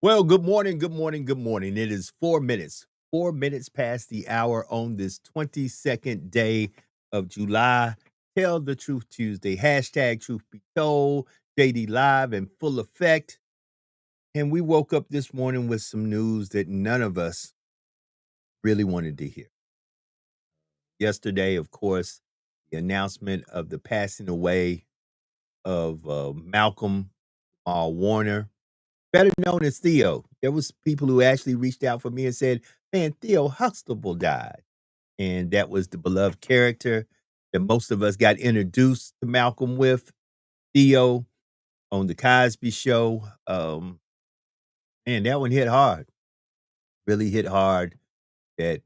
Well, good morning, good morning, good morning. It is 4 minutes past the hour on this 22nd day of July. Tell the Truth Tuesday. Hashtag Truth Be Told. JD Live in full effect. And we woke up this morning with some news that none of us really wanted to hear. Yesterday, of course, the announcement of the passing away of Malcolm Warner, better known as Theo. There was people who actually reached out for me and said, "Man, Theo Huxtable died." And that was the beloved character that most of us got introduced to Malcolm with, Theo, on the Cosby Show. Man, that one hit hard, really hit hard that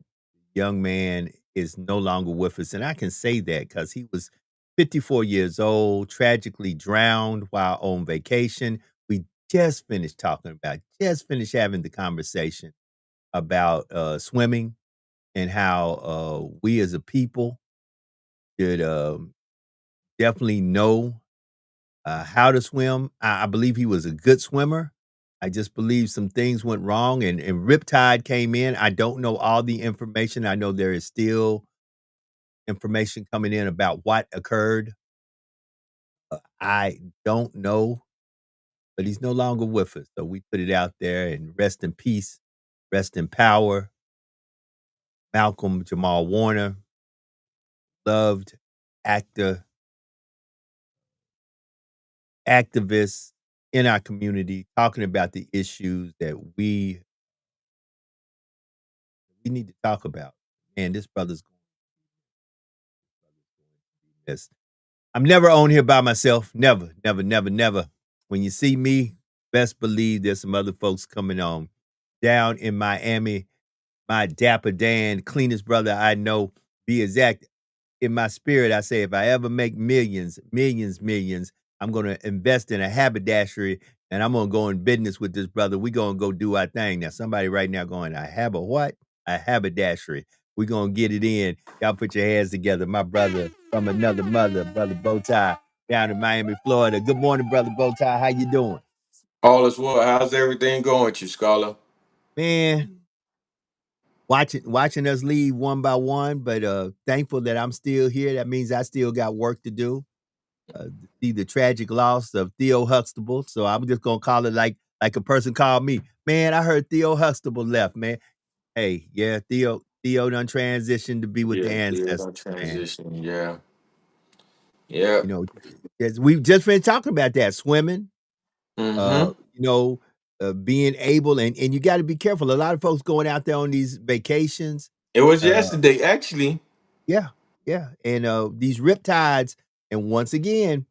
young man is no longer with us, and I can say that because he was 54 years old, tragically drowned while on vacation. We just finished having the conversation about, swimming and how, we as a people should, definitely know, how to swim. I believe he was a good swimmer. I just believe some things went wrong and Riptide came in. I don't know all the information. I know there is still information coming in about what occurred. I don't know, but he's no longer with us. So we put it out there and rest in peace, rest in power. Malcolm Jamal Warner, loved actor, activist in our community, talking about the issues that we need to talk about. Man, this brother's going to be missed. I'm never on here by myself. Never, never, never, never. When you see me, best believe there's some other folks coming on. Down in Miami, my Dapper Dan, cleanest brother I know, be exact. In my spirit, I say if I ever make millions, millions, millions, I'm gonna invest in a haberdashery and I'm gonna go in business with this brother. We gonna go do our thing. Now, somebody right now going, I have a what? A haberdashery. We gonna get it in. Y'all put your hands together. My brother from another mother, brother Bowtie, down in Miami, Florida. Good morning, brother Bowtie. How you doing? All is well. How's everything going with you, Scholar? Man, watching us leave one by one, but thankful that I'm still here. That means I still got work to do. See the tragic loss of Theo Huxtable. So I'm just gonna call it like a person called me. Man, I heard Theo Huxtable left, man. Hey, yeah, Theo done transitioned to be with the Yeah, still ancestors, on man. transition. Yeah. Yeah. You know, we've just been talking about that swimming, Mm-hmm. you know, being able and you got to be careful. A lot of folks going out there on these vacations. It was Uh, yesterday, actually. yeah, yeah, and these riptides, and once again,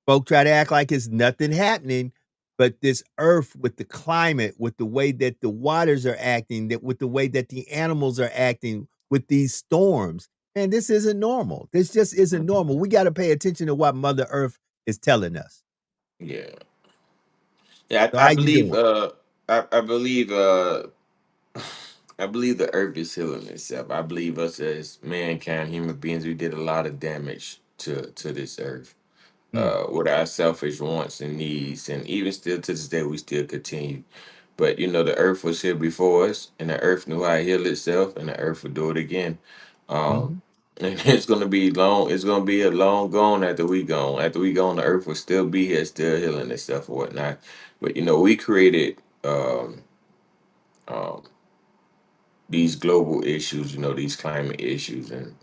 folk try to act like it's nothing happening, but this earth with the climate, with the way that the waters are acting, that with the way that the animals are acting with these storms, and this isn't normal. This just isn't normal. We got to pay attention to what Mother Earth is telling us. Yeah. Yeah, So I how you believe doing? I believe I believe the earth is healing itself. I believe us as mankind, human beings, we did a lot of damage to this earth. Mm, With our selfish wants and needs, and even still to this day, we still continue. But the earth was here before us, and the earth knew how to heal itself, and the earth will do it again. Um, mhm. and it's gonna be long. It's gonna be a long gone after we gone. After we gone, the earth will still be here, still healing itself or whatnot. But we created um, these global issues. These climate issues, and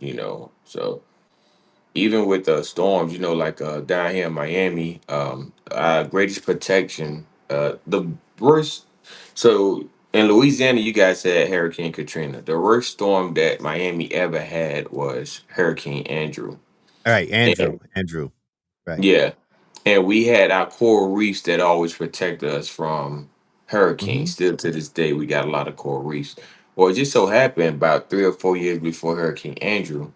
so even with the storms, like down here in Miami, our greatest protection, the worst. So in Louisiana, you guys had Hurricane Katrina. The worst storm that Miami ever had was Hurricane Andrew. All right, And Andrew, right. yeah, and we had our coral reefs that always protect us from hurricanes. Mhm. Still to this day, we got a lot of coral reefs. Well, it just so happened about 3 or 4 years before Hurricane Andrew,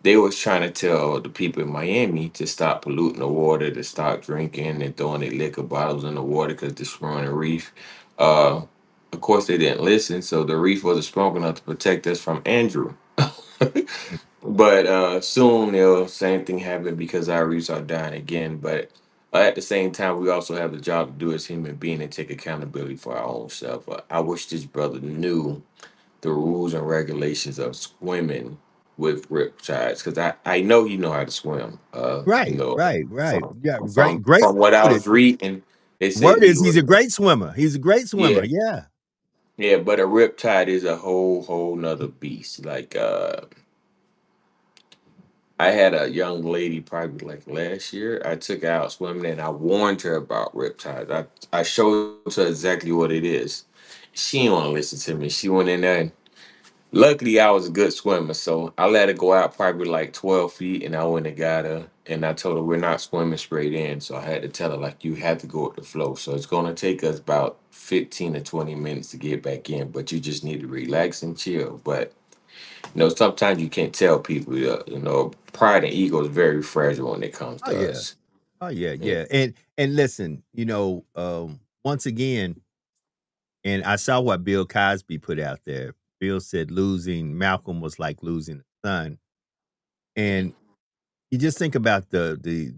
they was trying to tell the people in Miami to stop polluting the water, to stop drinking and throwing their liquor bottles in the water because they're destroying the reef. Uh, of course, they didn't listen, so the reef wasn't strong enough to protect us from Andrew. But soon, same thing happened because our reefs are dying again. But at the same time, we also have the job to do as human being and take accountability for our own self. I wish this brother knew the rules and regulations of swimming with riptides because I know he know how to swim. Right, right, right. From Yeah, from great from what I word. was reading, they The said word he is was he's a great swimmer. He's a great swimmer. yeah. Yeah. Yeah, but a riptide is a whole nother beast. Like I had a young lady probably like last year. I took her out swimming and I warned her about riptides. I showed her exactly what it is. She didn't want to listen to me. She went in there and luckily I was a good swimmer, so I let her go out probably like 12 feet and I went and got her and I told her we're not swimming straight in. So I had to tell her like you have to go with the flow. So it's gonna take us about 15 to 20 minutes to get back in, but you just need to relax and chill. But sometimes you can't tell people. Pride and ego is very fragile when it comes Oh, to yeah. us. Oh, yeah, Yeah. yeah, and listen, once again, and I saw what Bill Cosby put out there. Bill said losing Malcolm was like losing a son, and you just think about the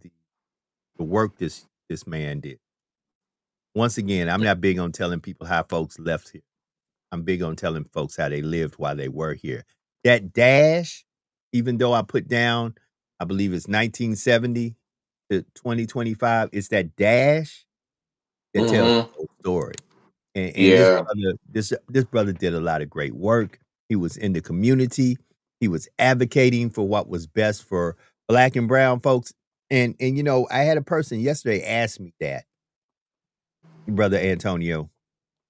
work this man did. Once again, I'm not big on telling people how folks left here. I'm big on telling folks how they lived while they were here. That dash, even though I put down, I believe it's 1970 to 2025, it's that dash that tells the Hmm. whole story. And Yeah. this brother did a lot of great work. He was in the community. He was advocating for what was best for black and brown folks. And I had a person yesterday ask me that, brother Antonio.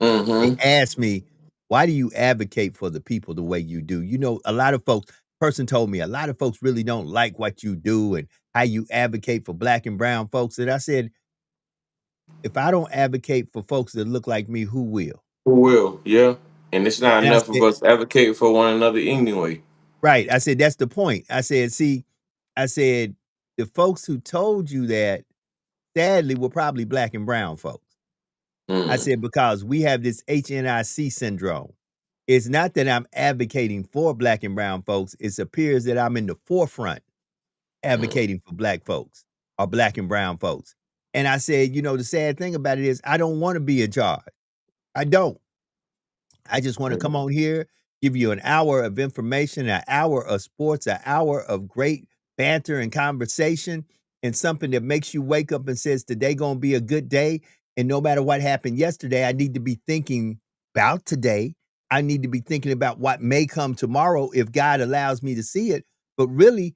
They Hmm. asked me, "Why do you advocate for the people the way you do?" A lot of folks person told me, "A lot of folks really don't like what you do and how you advocate for black and brown folks." And I said, "If I don't advocate for folks that look like me, who will?" Who will? Yeah. And it's not And I enough of said us advocating for one another anyway. right, I said, "That's the point." I said, "See," I said, "the folks who told you that, sadly, were probably black and brown folks." I Mm. said, "Because we have this HNIC syndrome. It's not that I'm advocating for black and brown folks, it appears that I'm in the forefront Mm. advocating for black folks or black and brown folks." And I said, "The sad thing about it is I don't wanna be in charge. I don't. I just wanna come Mm. on here, give you an hour of information, an hour of sports, an hour of great banter and conversation, and something that makes you wake up and says, 'Today gonna be a good day,' and no matter what happened yesterday, I need to be thinking about today. I need to be thinking about what may come tomorrow if God allows me to see it, but really,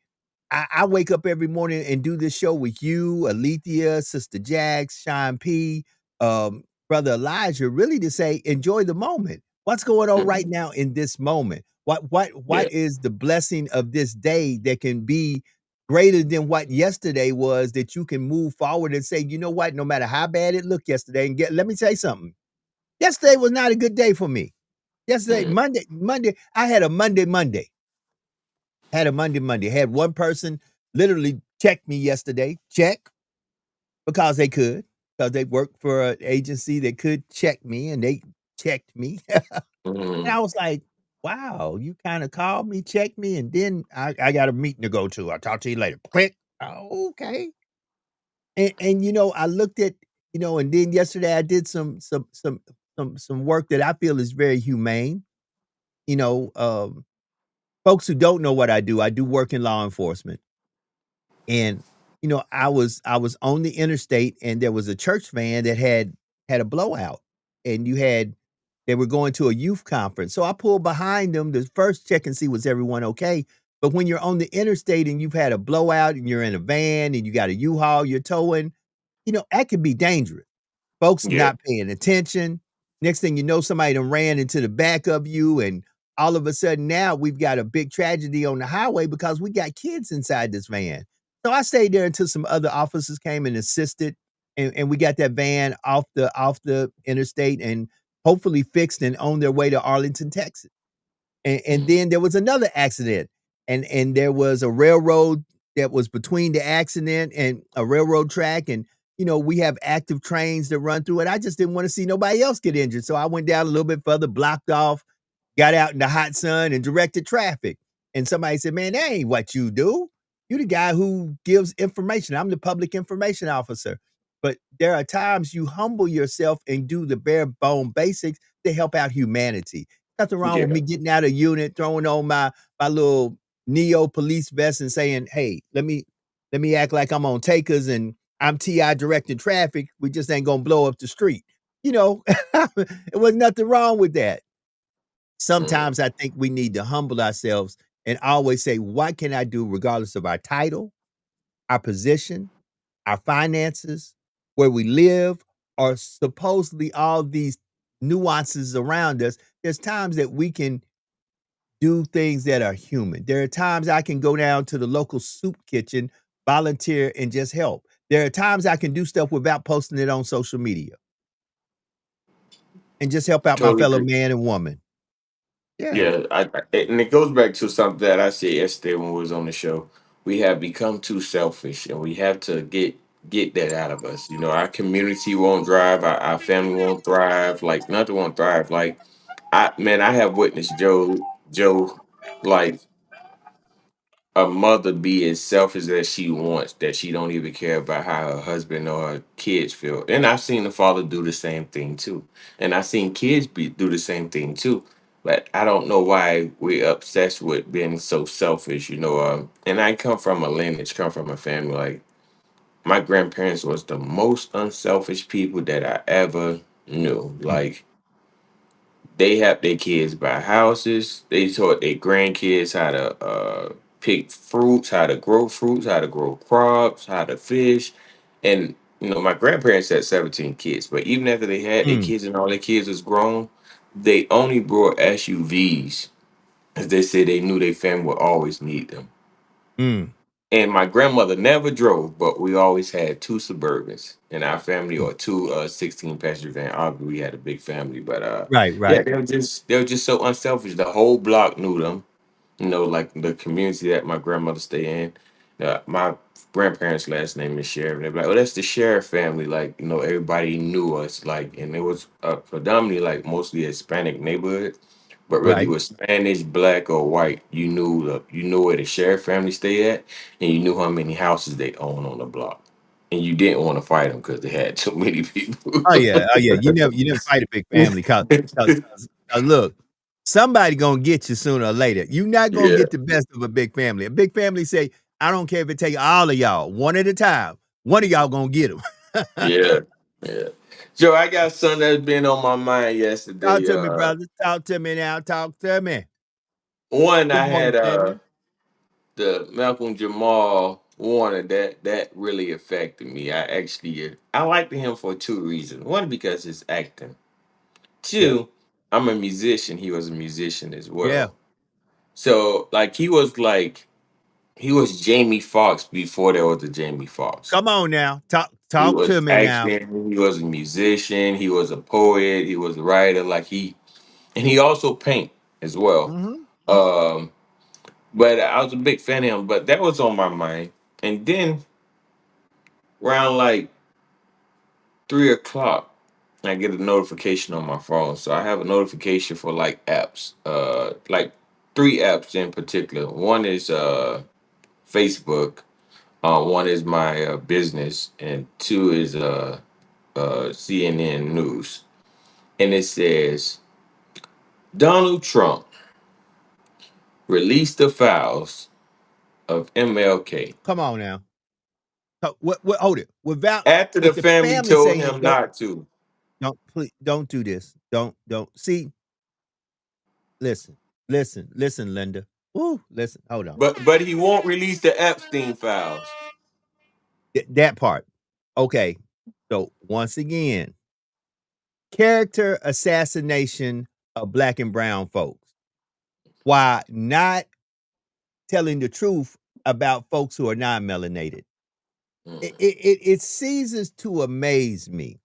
I wake up every morning and do this show with you, Alethea, Sister Jax, Sean P, Brother Elijah, really to say, enjoy the moment. What's going on right Mm. now in this moment? What Yeah. is the blessing of this day that can be greater than what yesterday was that you can move forward and say, you know what, no matter how bad it looked yesterday, and let me say something. Yesterday was not a good day for me. Yesterday, Mm. Monday, I had a Monday. Had a Monday. Had one person literally check me yesterday. Check because they could, because they worked for an agency that could check me and they checked me. And Mm. I was like, wow, you kind of called me, checked me, and then I got a meeting to go to. I'll talk to you later. Click. Oh, okay. And I looked at, and then yesterday I did some work that I feel is very humane. You know, folks who don't know what I do work in law enforcement. And, I was on the interstate and there was a church van that had a blowout. And they were going to a youth conference. So I pulled behind them to first check and see was everyone okay. But when you're on the interstate and you've had a blowout and you're in a van and you got a U-Haul you're towing, that could be dangerous. Folks Yeah. not paying attention. Next thing you know, somebody done ran into the back of you, and all of a sudden now we've got a big tragedy on the highway because we got kids inside this van. So I stayed there until some other officers came and assisted, and we got that van off the interstate and hopefully fixed and on their way to Arlington, Texas. And Mm. then there was another accident, and there was a railroad that was between the accident and a railroad track, and, we have active trains that run through it. I just didn't wanna see nobody else get injured, so I went down a little bit further, blocked off, got out in the hot sun, and directed traffic. And somebody said, "Man, that ain't what you do. You the guy who gives information. I'm the public information officer." but there are times you humble yourself and do the bare bone basics to help out humanity. Nothing wrong with Yeah. me getting out of unit, throwing on my little neo police vest and saying, "Hey, let me act like I'm on takers and I'm TI directing traffic. We just ain't gonna blow up the street." You know, it was nothing wrong with that. Mm. Sometimes I think we need to humble ourselves and always say, "What can I do regardless of our title, our position, our finances, where we live, or supposedly all these nuances around us?" There's times that we can do things that are human. There are times I can go down to the local soup kitchen, volunteer, and just help. There are times I can do stuff without posting it on social media and just help out my Totally fellow agree. man and woman. Yeah. Yeah, and it goes back to something that I said yesterday when we was on the show. We have become too selfish, and we have to get that out of us. You know, our community won't drive, our family won't thrive, like nothing won't thrive. Like I have witnessed Joe, like a mother be as selfish as she wants, that she don't even care about how her husband or her kids feel. And I've seen the father do the same thing too. And I've seen kids do the same thing too. But I don't know why we're obsessed with being so selfish, you know. And I come from a lineage, come from a family like my grandparents was the most unselfish people that I ever knew. Mm, Like they helped their kids buy houses. They taught their grandkids how to pick fruits, how to grow fruits, how to grow crops, how to fish. And you know, my grandparents had 17 kids, but even after they had their mm, kids and all their kids was grown, they only brought SUVs as they said they knew their family would always need them. mm, And my grandmother never drove, but we always had two Suburbans in our family mm. or two 16 passenger van. Obviously, we had a big family, but Right, yeah, right, they were just so unselfish. The whole block knew them. You know, like the community that my grandmother stayed in. My grandparents' last name is Sheriff. They're like, oh, that's the Sheriff family. Like, you know, everybody knew us. Like, and it was predominantly like mostly Hispanic neighborhood. But whether you right. were Spanish, black, or white, you knew where the Sheriff family stayed at, and you knew how many houses they own on the block. And you didn't want to fight them because they had too many people. Oh, yeah, you never fight a big family 'cause look, somebody gonna get you sooner or later. You not gonna Yeah, get the best of a big family. A big family say, "I don't care if it take all of y'all, one at a time. One of y'all gonna get them." yeah, yeah. Joe, I got something that's been on my mind Talk yesterday. to me, brother. Talk to me now. Talk to me. One Good I morning, had family. the Malcolm Jamal Warner that really affected me. I liked him for two reasons. One, because his acting. Yeah. Two, I'm a musician. He was a musician as Yeah. well. So like he was Jamie Foxx before there was a Jamie Foxx. Come on now. He Talk to was me now. acting, he was a musician, he was a poet, he was a writer, and he also paint as well. Mhm. Um but I was a big fan of him, but that was on my mind. And then around like 3 o'clock, I get a notification on my phone. So I have a notification for like apps, like three apps in particular. One is Facebook, one is my business, and two is CNN News. And it says Donald Trump released the files of MLK Come on now. What hold it. Without after the with the family family told saying, him not to. don't please don't do this. Don't see, listen, listen, Linda. Ooh, listen, hold on. But he won't release the Epstein files. That part. Okay. So once again, character assassination of black and brown folks. Why not telling the truth about folks who are non-melanated? Mm, It ceases to amaze me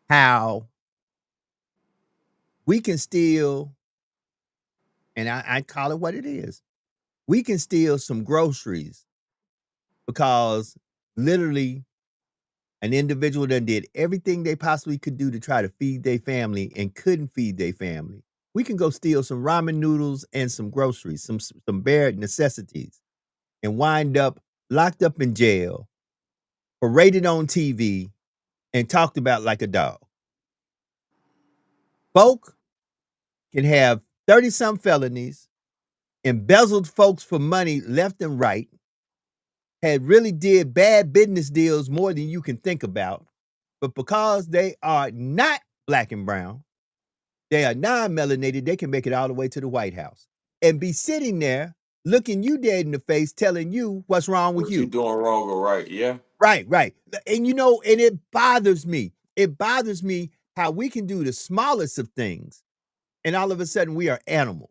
how we can steal, and I call it what it is. We can steal some groceries because literally an individual done did everything they possibly could do to try to feed their family and couldn't feed their family. We can go steal some ramen noodles and some groceries, some bare necessities, and wind up locked up in jail paraded on TV, and talked about like a dog. Folk can have 30 some felonies, embezzled folks for money left and right, had really did bad business deals more than you can think about. But because they are not black and brown, they are non-melanated, they can make it all the way to the White House and be sitting there looking you dead in the face, telling you what's wrong with What you you. doing wrong or right? Yeah. Right, right. And and it bothers me. It bothers me how we can do the smallest of things and all of a sudden we are animals.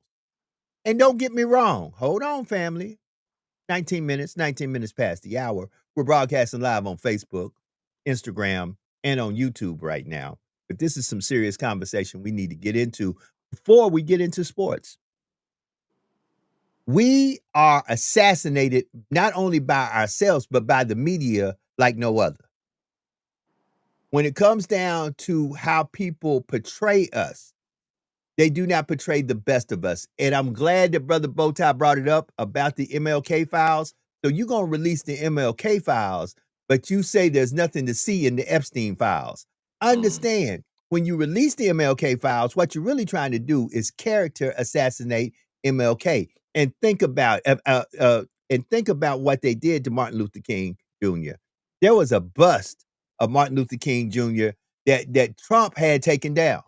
And don't get me wrong. Hold on, family. 19 minutes past the hour. We're broadcasting live on Facebook, Instagram, and on YouTube right now. But this is some serious conversation we need to get into before we get into sports. We are assassinated not only by ourselves, but by the media like no other. When it comes down to how people portray us, they do not portray the best of us. And I'm glad that Brother Bowtie brought it up about the MLK files. So you're going to release the MLK files, but you say there's nothing to see in the Epstein files. Mm. Understand, when you release the MLK files, what you're really trying to do is character assassinate MLK. And think about what they did to Martin Luther King Jr. There was a bust of Martin Luther King Jr. that Trump had taken down,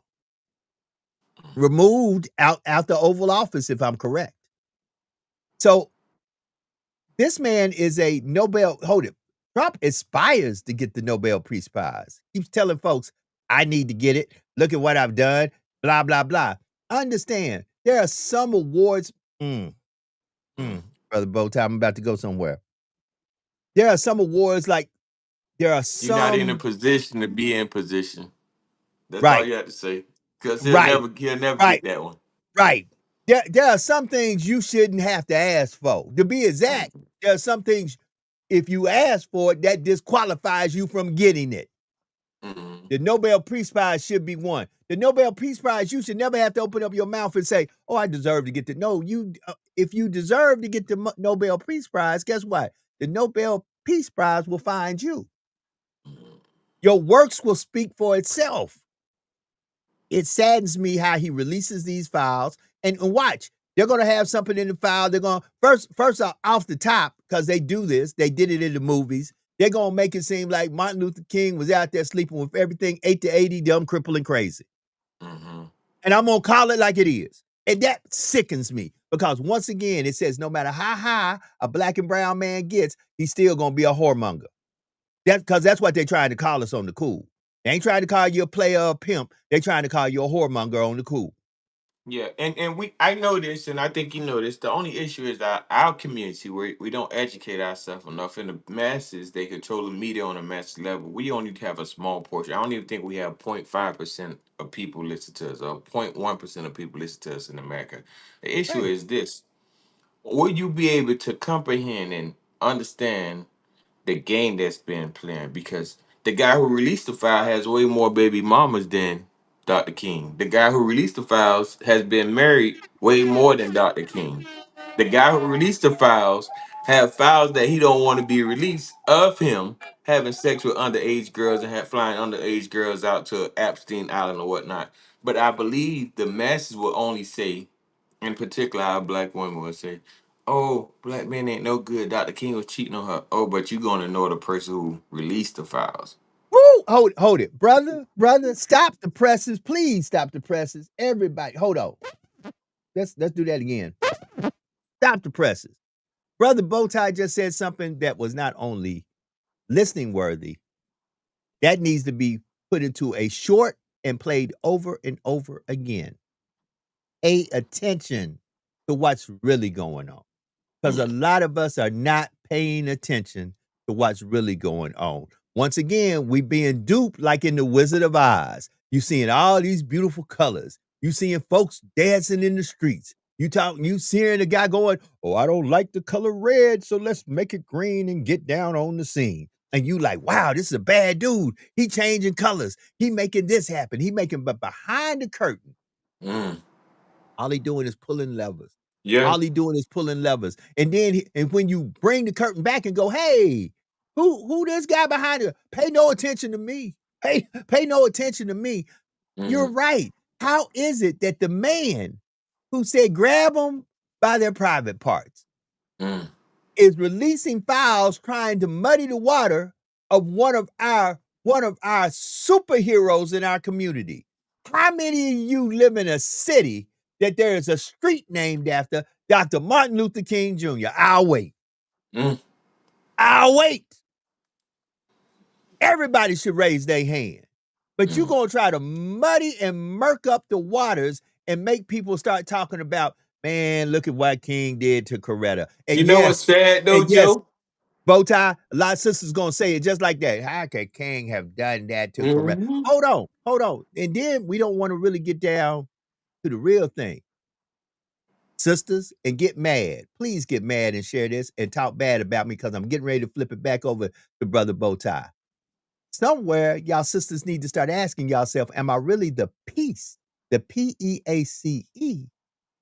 removed out the Oval Office, if I'm correct. So this man is a Nobel. Hold it. Trump aspires to get the Nobel Peace Prize. Keeps telling folks, I need to get it. Look at what I've done. Blah, blah, blah. Understand, there are some awards. Mm, Mm. Brother Bowtie, I'm about to go somewhere. There are some awards like there are You're not in a some. position to be in position. That's all Right, you have to say. Because right, he'll never right. get that one. Right. There are some things you shouldn't have to ask for. To be exact, there are some things, if you ask for it, that disqualifies you from getting it. Mm. The Nobel Peace Prize should be won. The Nobel Peace Prize, you should never have to open up your mouth and say, "Oh, I deserve to get the." No, if you deserve to get the Nobel Peace Prize, guess what? The Nobel Peace Prize will find you. Mm. Your works will speak for itself. It saddens me how he releases these files. And watch, they're gonna have something in the file. They're gonna first off the top, because they do this, they did it in the movies. They're gonna make it seem like Martin Luther King was out there sleeping with everything 8 to 80, dumb, crippled, and crazy. Mm-hmm. And I'm gonna call it like it is. And that sickens me because once again, it says no matter how high a black and brown man gets, he's still gonna be a whoremonger. That's because that's what they're trying to call us on the cool. They ain't trying to call you a player or a pimp. They're trying to call you a whoremonger on the cool. Yeah, and I know this, and I think you know this. The only issue is that our community, we don't educate ourselves enough, and the masses they control the media on a mass level. We only have a small portion. I don't even think we have 0.5% of people listen to us, or 0.1% of people listen to us in America. The issue Right. is this: will you be able to comprehend and understand the game that's been playing? Because the guy who released the file has way more baby mamas than Dr. King. The guy who released the files has been married way more than Dr. King. The guy who released the files have files that he don't want to be released of him having sex with underage girls and flying underage girls out to Epstein Island or whatnot. But I believe the masses will only say, in particular, our black women will say, "Oh, black men ain't no good. Dr. King was cheating on her." Oh, but you gonna know the person who released the files. Woo! Hold it, brother. Stop the presses, please. Stop the presses, everybody. Hold on. Let's do that again. Stop the presses. Brother Bowtie just said something that was not only listening worthy, that needs to be put into a short and played over and over again. Pay attention to what's really going on. Because a Mm. lot of us are not paying attention to what's really going on. Once again, we being duped like in the Wizard of Oz. You seeing all these beautiful colors. You seeing folks dancing in the streets. You seeing a guy going, "Oh, I don't like the color red, so let's make it green and get down on the scene." And you like, wow, this is a bad dude. He changing colors. He making this happen. He making, but behind the curtain, Mm. all he doing is pulling levers. Yeah. All he doing is pulling levers. And then and when you bring the curtain back and go, "Hey, Who this guy behind you? Pay no attention to me. Pay no attention to me. You're Mm, right. How is it that the man who said grab them by their private parts mm, is releasing files trying to muddy the water of one of our superheroes in our community? How many of you live in a city that there is a street named after Dr. Martin Luther King Jr.? I'll wait. mm, I'll wait. Everybody should raise their hand. But you're mm. gonna try to muddy and murk up the waters and make people start talking about, man, look at what King did to Coretta. You And know what's yes, sad though, and yes, Joe? Bowtie, a lot of sisters gonna say it just like that. How could King have done that to Coretta? Hmm. Hold on. And then we don't want to really get down to the real thing. Sisters, and get mad. Please get mad and share this and talk bad about me because I'm getting ready to flip it back over to Brother Bowtie. Somewhere, y'all sisters need to start asking yourself, am I really the peace, the Peace,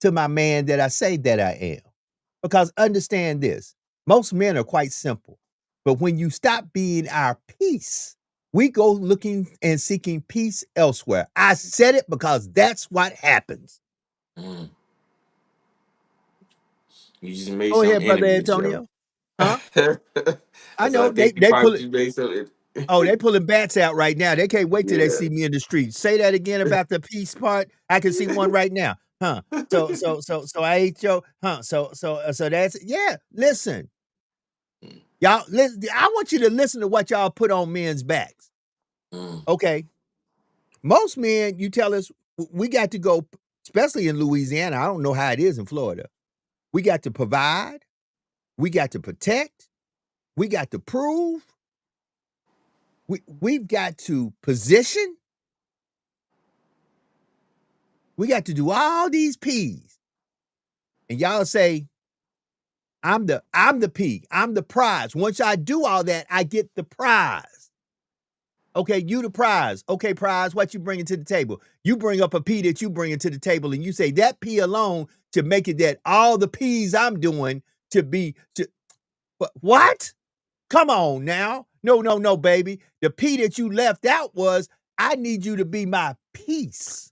to my man that I say that I am? Because understand this, most men are quite simple. But when you stop being our peace, we go looking and seeking peace elsewhere. I said it because that's what happens. Mm. You just made Go some ahead, Brother enemies, Joe. Antonio. Huh? I That's why I know think you they probably pull just made some. Oh, they pulling bats out right now. They can't wait till they Yeah. see me in the street. Say that again about the peace part. I can see one right now. Huh. So I ate your so that's yeah. Listen, y'all. Listen, I want you to listen to what y'all put on men's backs. Mm, Okay, most men, you tell us we got to go, especially in Louisiana. I don't know how it is in Florida. We got to provide. We got to protect. We got to prove. We've got to position. We got to do all these P's. And y'all say, I'm the P. I'm the prize. Once I do all that, I get the prize. Okay, you the prize. Okay, prize, what you bringing to the table? You bring up a P that you bring to the table, and you say that P alone to make it that all the P's I'm doing to be to what? Come on now. No, no, no, baby. The P that you left out was I need you to be my peace.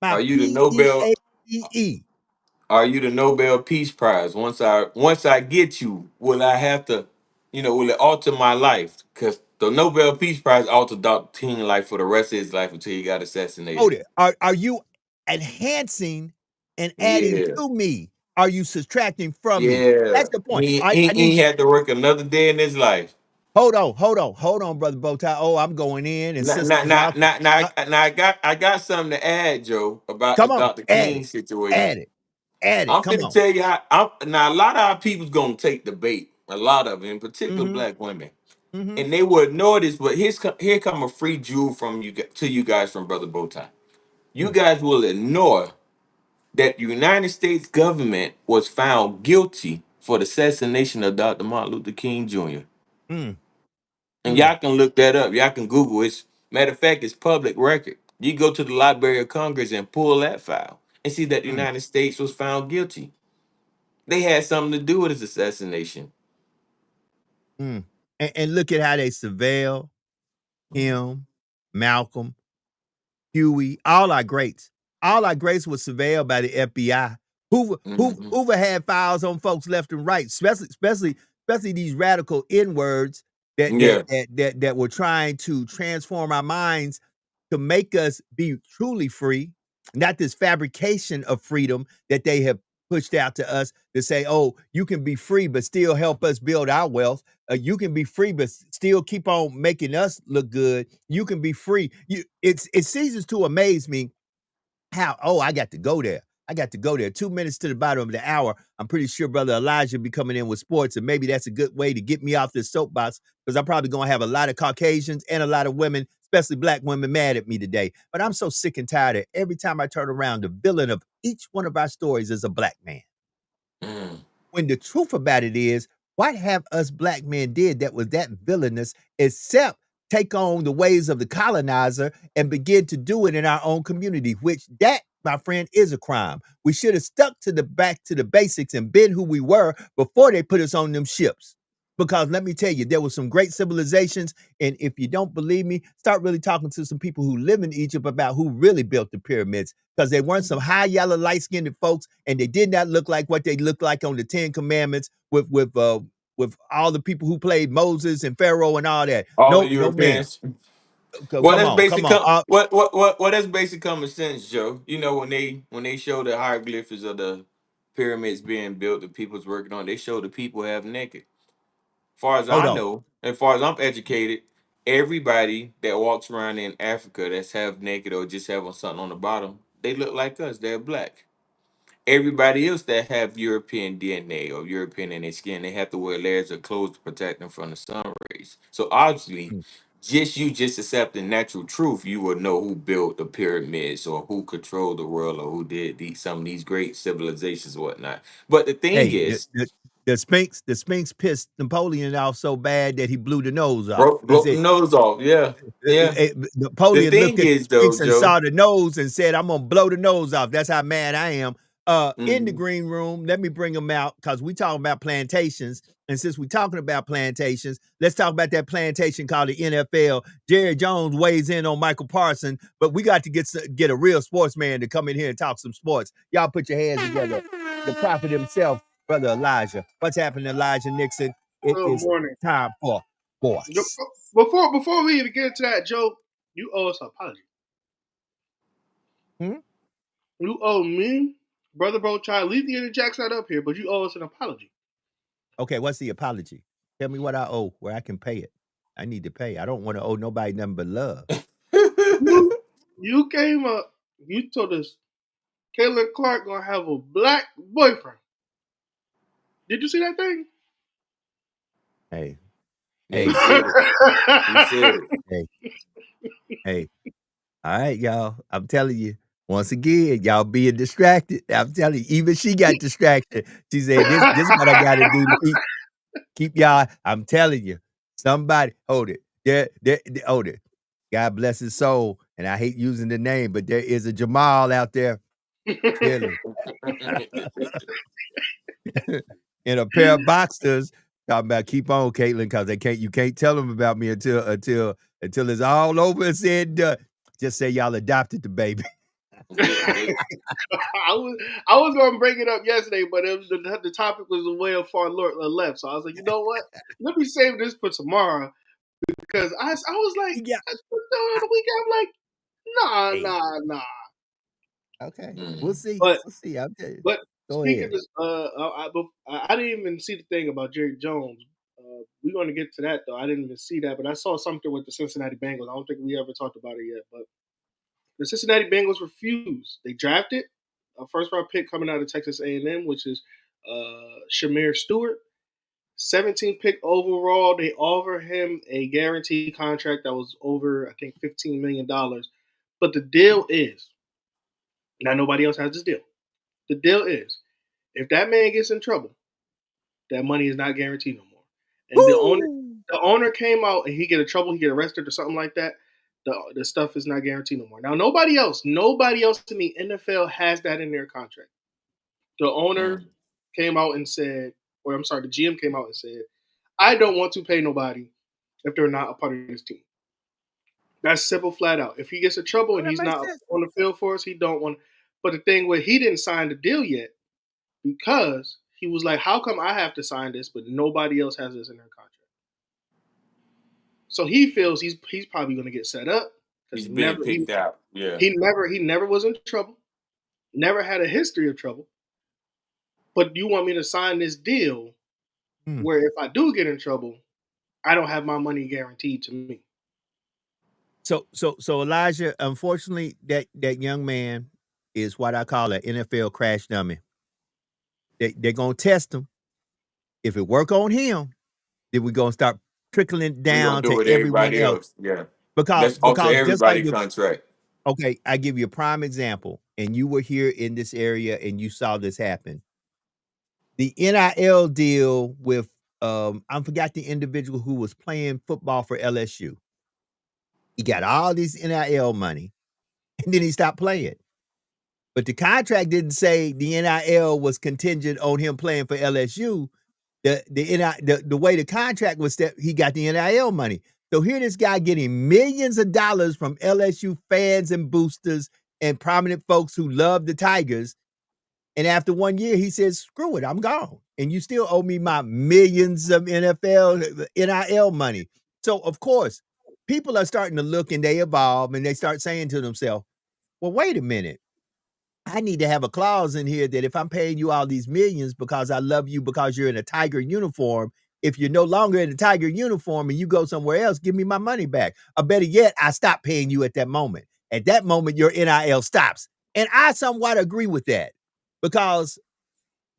My Are you the Nobel? Peace. Are you the Nobel Peace Prize? Once I get you, will I have to, will it alter my life? Because the Nobel Peace Prize altered Dr. King's life for the rest of his life until he got Hold assassinated. it. Are you enhancing and adding Yeah, to me? Are you subtracting from me? yeah. That's the point. He I he, need he you. had to work another day in his life. Hold on, brother Bowtie. Oh, I'm going in, and Now, now, sisters, now, y'all. now, now, Uh, now I got something to add, Joe, about the come on, Dr. add King it, situation. add it. I'm Come finna on. tell you how. Now a lot of our people's gonna take the bait. A lot of it, in particular, Mm-hmm. black women, Mm-hmm. and they will ignore this. But here come a free jewel from to you guys from Brother Bowtie. You Mm, guys will ignore that the United States government was found guilty for the assassination of Dr. Martin Luther King Jr. mm, And mm, y'all can look that up. Y'all can Google it. Matter of fact, it's public record. You go to the Library of Congress and pull that file and see that the mm, United States was found guilty. They had something to do with his assassination. mm. And look at how they surveil Mm, him, Malcolm, Huey, all our greats. All our greats were surveilled by the FBI. mhm. Hoover had files on folks left and right, especially these radical N words Yeah. that were trying to transform our minds to make us be truly free, not this fabrication of freedom that they have pushed out to us to say, oh, you can be free, but still help us build our wealth. You can be free, but still keep on making us look good. You can be free. It ceases to amaze me how, oh, I got to go there. I got to go there. 2 minutes to the bottom of the hour. I'm pretty sure Brother Elijah be coming in with sports, and maybe that's a good way to get me off this soapbox because I'm probably going to have a lot of Caucasians and a lot of women, especially black women, mad at me today. But I'm so sick and tired of every time I turn around, the villain of each one of our stories is a black man. Mm. When the truth about it is, what have us black men did that was that villainous except take on the ways of the colonizer and begin to do it in our own community, which that, my friend, is a crime. We should have stuck to the back to the basics and been who we were before they put us on them ships. Because let me tell you, there were some great civilizations, and if you don't believe me, start really talking to some people who live in Egypt about who really built the pyramids, because they weren't some high yellow, light-skinned folks, and they did not look like what they looked like on the Ten Commandments with all the people who played Moses and Pharaoh and all that. All the No, no, ma'am. Europeans. Well, Come that's on, basic. come on. What that's basic common sense, Joe. You know when they show the hieroglyphics of the pyramids being built, the people's working on, they show the people half naked. Far as Hold I on. know, and far as I'm educated, everybody that walks around in Africa that's half naked or just have on something on the bottom, they look like us. They're black. Everybody else that have European DNA or European in their skin, they have to wear layers of clothes to protect them from the sun rays. So obviously, Mm. just accepting natural truth, you will know who built the pyramids or who controlled the world or who did some of these great civilizations or whatnot. But the thing Hey, is, the Sphinx pissed Napoleon off so bad that he blew the nose off. He broke the said, nose off. Yeah, yeah. The Napoleon thing looked at the is though, Sphinx and Joe. saw the nose and said, "I'm gonna blow the nose off." That's how mad I am. In the Mhm. green room, let me bring them out because we talking about plantations. And since we talking about plantations, let's talk about that plantation called the NFL. Jerry Jones weighs in on Michael Parsons, but we got to get a real sportsman to come in here and talk some sports. Y'all put your hands together. The prophet himself, Brother Elijah. What's happening, Elijah Nixon? It Good is morning. time for sports. Before we even get into that, Joe, you owe us an apology. Hmm? You owe me, brother, bro, child. Leave the interjects not up here, but you owe us an apology. Okay, what's the apology? Tell me what I owe, where I can pay it. I need to pay. I don't want to owe nobody nothing but love. You, you came up. You told us Caitlin Clark gonna have a black boyfriend. Did you see that thing? Hey, Yeah, he hey, said it. He said it. hey, hey. All right, y'all. I'm telling you. Once again, y'all being distracted. I'm telling you, even she got distracted. She said, this is what I gotta do to keep y'all. I'm telling you, somebody hold it. Hold it. God bless his soul. And I hate using the name, but there is a Jamal out there, clearly, in a pair of boxers. Talking about keep on, Caitlin, because you can't tell them about me until it's all over and said and done. Just say y'all adopted the baby. They- I was gonna bring it up yesterday, but the topic was way far left. So I was like, you know what? Let me save this for tomorrow because I was like, Yeah. on the weekend, I'm like, Hey, nah. okay. We'll Mhm. see. But We'll see. I'll tell you. but Go speaking of ahead. this, I didn't even see the thing about Jerry Jones. We're going to get to that though. I didn't even see that, but I saw something with the Cincinnati Bengals. I don't think we ever talked about it yet, but the Cincinnati Bengals refused. They drafted a first round pick coming out of Texas A&M, which is Shamir Stewart. 17th pick overall. They offer him a guaranteed contract that was over, I think, $15 million. But the deal is, now nobody else has this deal. The deal is, if that man gets in trouble, that money is not guaranteed no more. And Woo! the owner came out and he get in trouble, he get arrested or something like that. The stuff is not guaranteed no more. Now nobody else in the NFL has that in their contract. The owner Mhm. came out and said, or I'm sorry, the GM came out and said, I don't want to pay nobody if they're not a part of this team. That's simple, flat out. If he gets in trouble Oh, and that he's makes not sense. on the field for us, he don't want. But the thing with he didn't sign the deal yet because he was like, "How come I have to sign this, but nobody else has this in their contract?" So he feels he's probably going to get set up because He's being picked out. Yeah. he never was in trouble, never had a history of trouble. But you want me to sign this deal Hmm. where if I do get in trouble, I don't have my money guaranteed to me. So Elijah, unfortunately, that young man is what I call an NFL crash dummy. They're gonna test him. If it work on him, then we're gonna start trickling We're gonna down do to with everyone everybody else. else. Yeah. Because Let's alter because just like everybody with contract. okay, I give you a prime example, and you were here in this area and you saw this happen. The NIL deal with I forgot the individual who was playing football for LSU. He got all this NIL money, and then he stopped playing. But the contract didn't say the NIL was contingent on him playing for LSU. the way the contract was set, he got the NIL money. So here this guy getting millions of dollars from LSU fans and boosters and prominent folks who love the Tigers. And after 1 year, he says, screw it, I'm gone. And you still owe me my millions of NFL NIL money. So, of course, people are starting to look and they evolve and they start saying to themselves, well, wait a minute. I need to have a clause in here that if I'm paying you all these millions because I love you because you're in a Tiger uniform, if you're no longer in a Tiger uniform and you go somewhere else, give me my money back. Or better yet, I stop paying you at that moment. At that moment, your NIL stops. And I somewhat agree with that because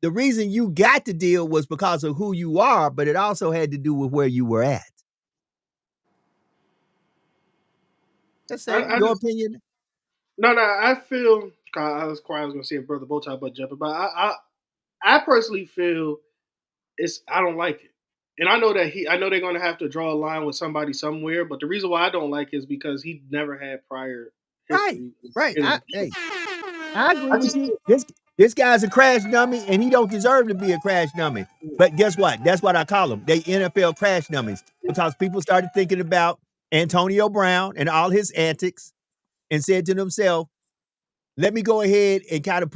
the reason you got the deal was because of who you are, but it also had to do with where you were at. Just saying, I your just opinion. no. I feel I was quiet. I was gonna say Brother Bowtie butt jumping, but I personally feel I don't like it. And I know that I know they're gonna have to draw a line with somebody somewhere, but the reason why I don't like it is because he never had prior Right, history. right. In I agree I with just you. This guy's a crash dummy, and he don't deserve to be a crash dummy. But guess what? That's what I call them. They NFL crash dummies because people started thinking about Antonio Brown and all his antics and said to themselves, let me go ahead and kind of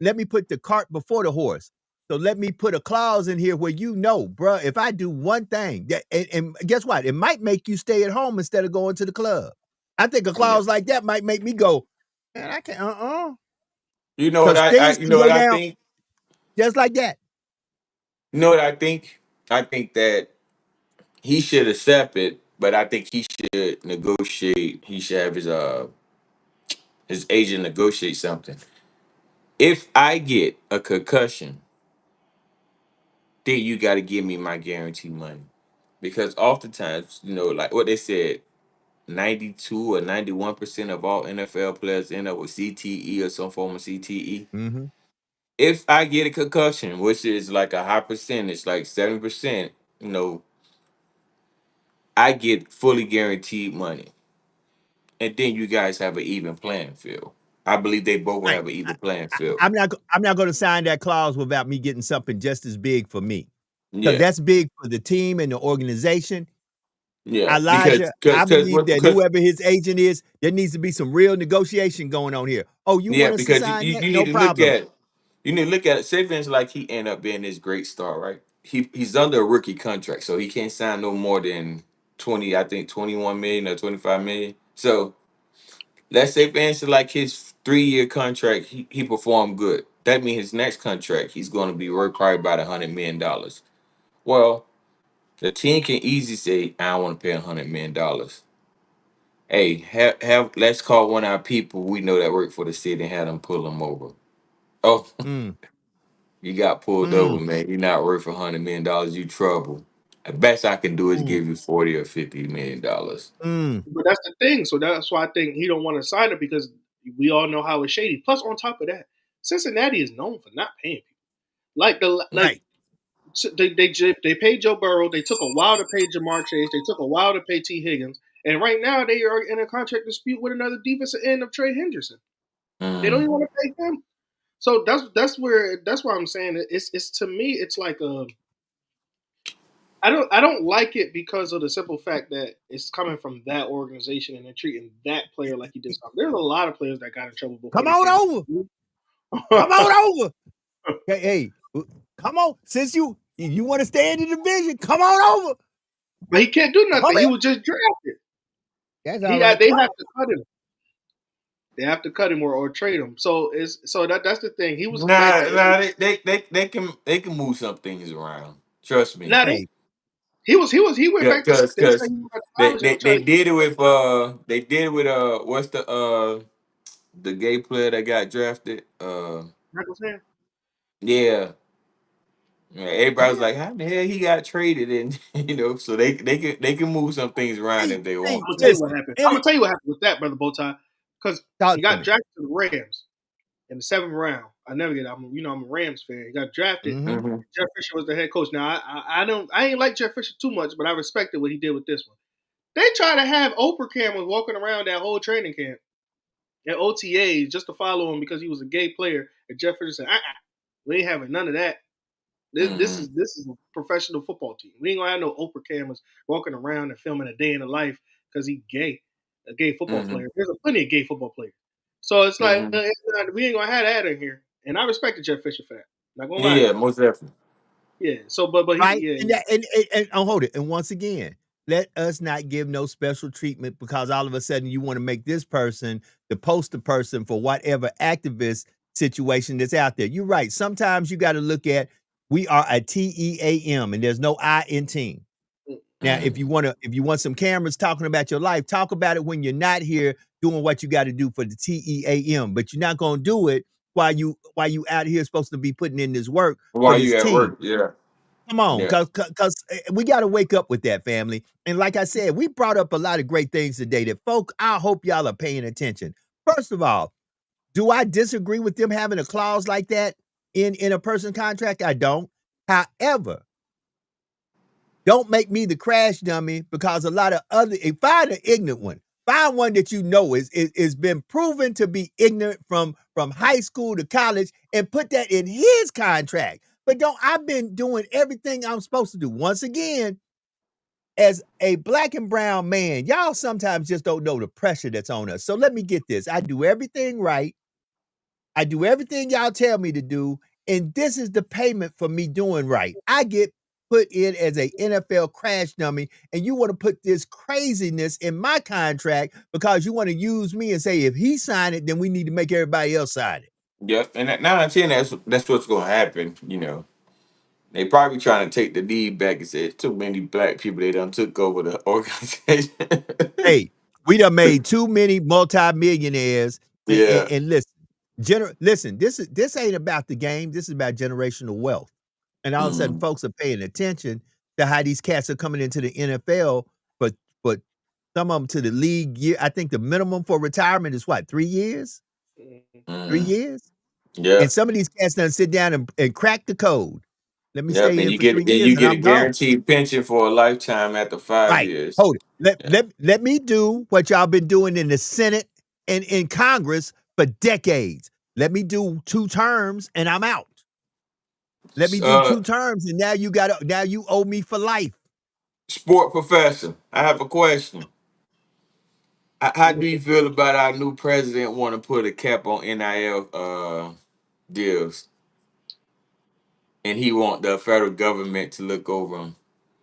let me put the cart before the horse. So let me put a clause in here where bruh, if I do one thing, and guess what? It might make you stay at home instead of going to the club. I think a Yeah. clause like that might make me go, man, I can't, You know what because things you can know go what I down think? just like that. You know what I think? I think that he should accept it, but I think he should negotiate. He should have his agent negotiate something. If I get a concussion, then you got to give me my guarantee money, because oftentimes, like what they said, 92 or 91% of all NFL players end up with CTE or some form of CTE. Mm-hmm. If I get a concussion, which is like a high percentage, like 7%, I get fully guaranteed money. And then you guys have an even playing field. I believe they both will Right. have an even playing field. I'm not going to sign that clause without me getting something just as big for me, because Yeah, that's big for the team and the organization. yeah. Because Elijah, I because believe what that because whoever his agent is, there needs to be some real negotiation going on here. Oh, you yeah, want us to because sign that? you No need to look problem. at say for instance, like he end up being this great star, right? He's under a rookie contract, so he can't sign no more than 20, I think 21 million or 25 million. So let's say for instance, like his 3-year contract, he performed good. That means his next contract, he's going to be worth probably about $100 million. Well, the team can easily say, I don't want to pay $100 million. Hey, let's call one of our people we know that work for the city and have them pull them over. Oh, Mm, you got pulled over, mm, man. You're not worth $100 million. You trouble. The best I can do is mm, give you 40 or $50 million. mm. But that's the thing. So that's why I think he don't want to sign it because we all know how it's shady. Plus, on top of that, Cincinnati is known for not paying people. Right. They paid Joe Burrow. They took a while to pay Jamar Chase. They took a while to pay T Higgins. And right now they are in a contract dispute with another defensive end of Trey Henderson. They don't even Mm. want to pay him. So that's why I'm saying it's to me it's like I don't like it because of the simple fact that it's coming from that organization and they're treating that player like he did something. There's a lot of players that got in trouble before Come they on came. over. Come on over. Hey, come on. Since you want to stay in the division, come on over. But he can't do Come nothing. He here. was just drafted. That's all right. They Come have on. to cut him. They have to cut him or trade him. So that's the thing. He was like They can move some things around. Trust me. now Hey, he went back to Because they said he went back to college and they tried to did it with what's the gay player that got drafted? Michael Sam. Yeah. Yeah, everybody was like, how the hell he got traded? And so they can move some things around if they hey, want I'm gonna to. tell you what listen. happened. I'm gonna tell you what happened with that, brother Bowtie. Because he Talk to got me. drafted to the Rams in the 7th round. I never get. I'm a Rams fan. He got drafted. Mm-hmm. Hmm. Jeff Fisher was the head coach. Now I ain't like Jeff Fisher too much, but I respected what he did with this one. They try to have Oprah cameras walking around that whole training camp at OTAs just to follow him because he was a gay player. And Jeff Fisher said, we ain't having none of that. Hmm. This is a professional football team. We ain't gonna have no Oprah cameras walking around and filming a day in the life because he gay, a gay football Hmm. player. There's plenty of gay football players. So it's like Hmm. we ain't gonna have that in here. And I respected Jeff Fisher for that. Not gonna lie to Yeah, you. most definitely. Yeah. So but he Right? yeah. And oh, hold it. And once again, let us not give no special treatment because all of a sudden you want to make this person the poster person for whatever activist situation that's out there. You're right. Sometimes you got to look at we are a TEAM and there's no I in team. Now, Mm. if you want some cameras talking about your life, talk about it when you're not here doing what you got to do for the TEAM, but you're not going to do it while you out here supposed to be putting in this work for While this you at team. work, yeah, Come on, yeah. cause we gotta wake up with that, family, and like I said, we brought up a lot of great things today that folk I hope y'all are paying attention. First of all, do I disagree with them having a clause like that in a person contract? I don't. However, don't make me the crash dummy because a lot of other find an ignorant one. Find one that you know is been proven to be ignorant from high school to college and put that in his contract. But don't I've been doing everything I'm supposed to do. Once again, as a black and brown man, y'all sometimes just don't know the pressure that's on us. So let me get this. I do everything right. I do everything y'all tell me to do, and this is the payment for me doing right. I get put in as a NFL crash dummy, and you want to put this craziness in my contract because you want to use me and say if he signed it, then we need to make everybody else sign it. Yep, and at 9 and 10, that's what's gonna happen. They probably trying to take the lead back and say too many black people they done took over the organization. Hey, we done made too many multimillionaires. Yeah. And listen, listen, this ain't about the game. This is about generational wealth. And all of a sudden, Mm. folks are paying attention to how these cats are coming into the NFL, but some of them to the league year. I think the minimum for retirement is what, 3 years? Mhm. Mm. 3 years? Yeah. And some of these cats done sit down and crack the code. Let me Yep. stay And here you for get 3 and years you and get a I'm gone. guaranteed pension for a lifetime after 5 years. Hold it. Yeah. Let me do what y'all been doing in the Senate and in Congress for decades. Let me do 2 terms and I'm out. Let me do Uh, 2 terms and now you owe me for life. sport professor, I have a question. How do you feel about our new president want to put a cap on NIL deals, and he want the federal government to look over them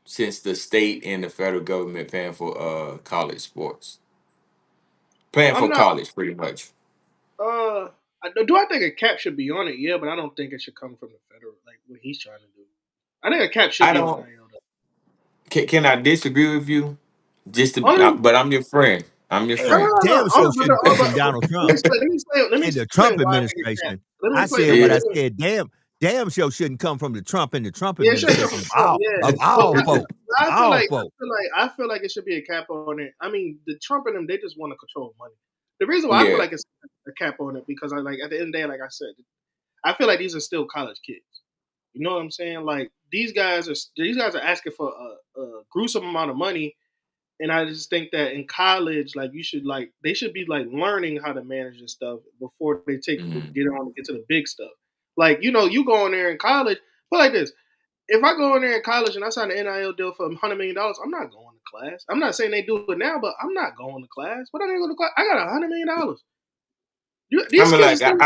since the state and the federal government paying for college sports, paying I'm for not college pretty much. do I think a cap should be on it? Yeah, but I don't think it should come from the federal like what he's trying to do. I think a cap should I be on don't. NIL though. Can I disagree with you? Only But I'm your friend. I'm your no, Damn, no, friend. no, no. damn sure shouldn't come But from Donald let me Trump explain. Let me explain. Let me and the explain Trump why I think it's cap. administration. Let me I explain. said what Yeah. I said. Damn sure shouldn't come from the Trump and the Trump Yeah, it should come administration from Trump. of Yeah, but all folk. Of all folk. I feel like it should be a cap on it. I mean, the Trump and them they just want to control money. The reason why I feel Yeah. like it's a cap on it because I like at the end of the day, like I said, I feel like these are still college kids. You know what I'm saying? Like these guys are asking for a gruesome amount of money, and I just think that in college, like you should like they should be like learning how to manage this stuff before they Mhm. get to the big stuff. Like you go in there in college, put like this. If I go in there in college and I sign an NIL deal for $100 million, I'm not going to class. I'm not saying they do it now, but I'm not going to class. What are they going to class? I got $100 million. I These mean, kids are like still,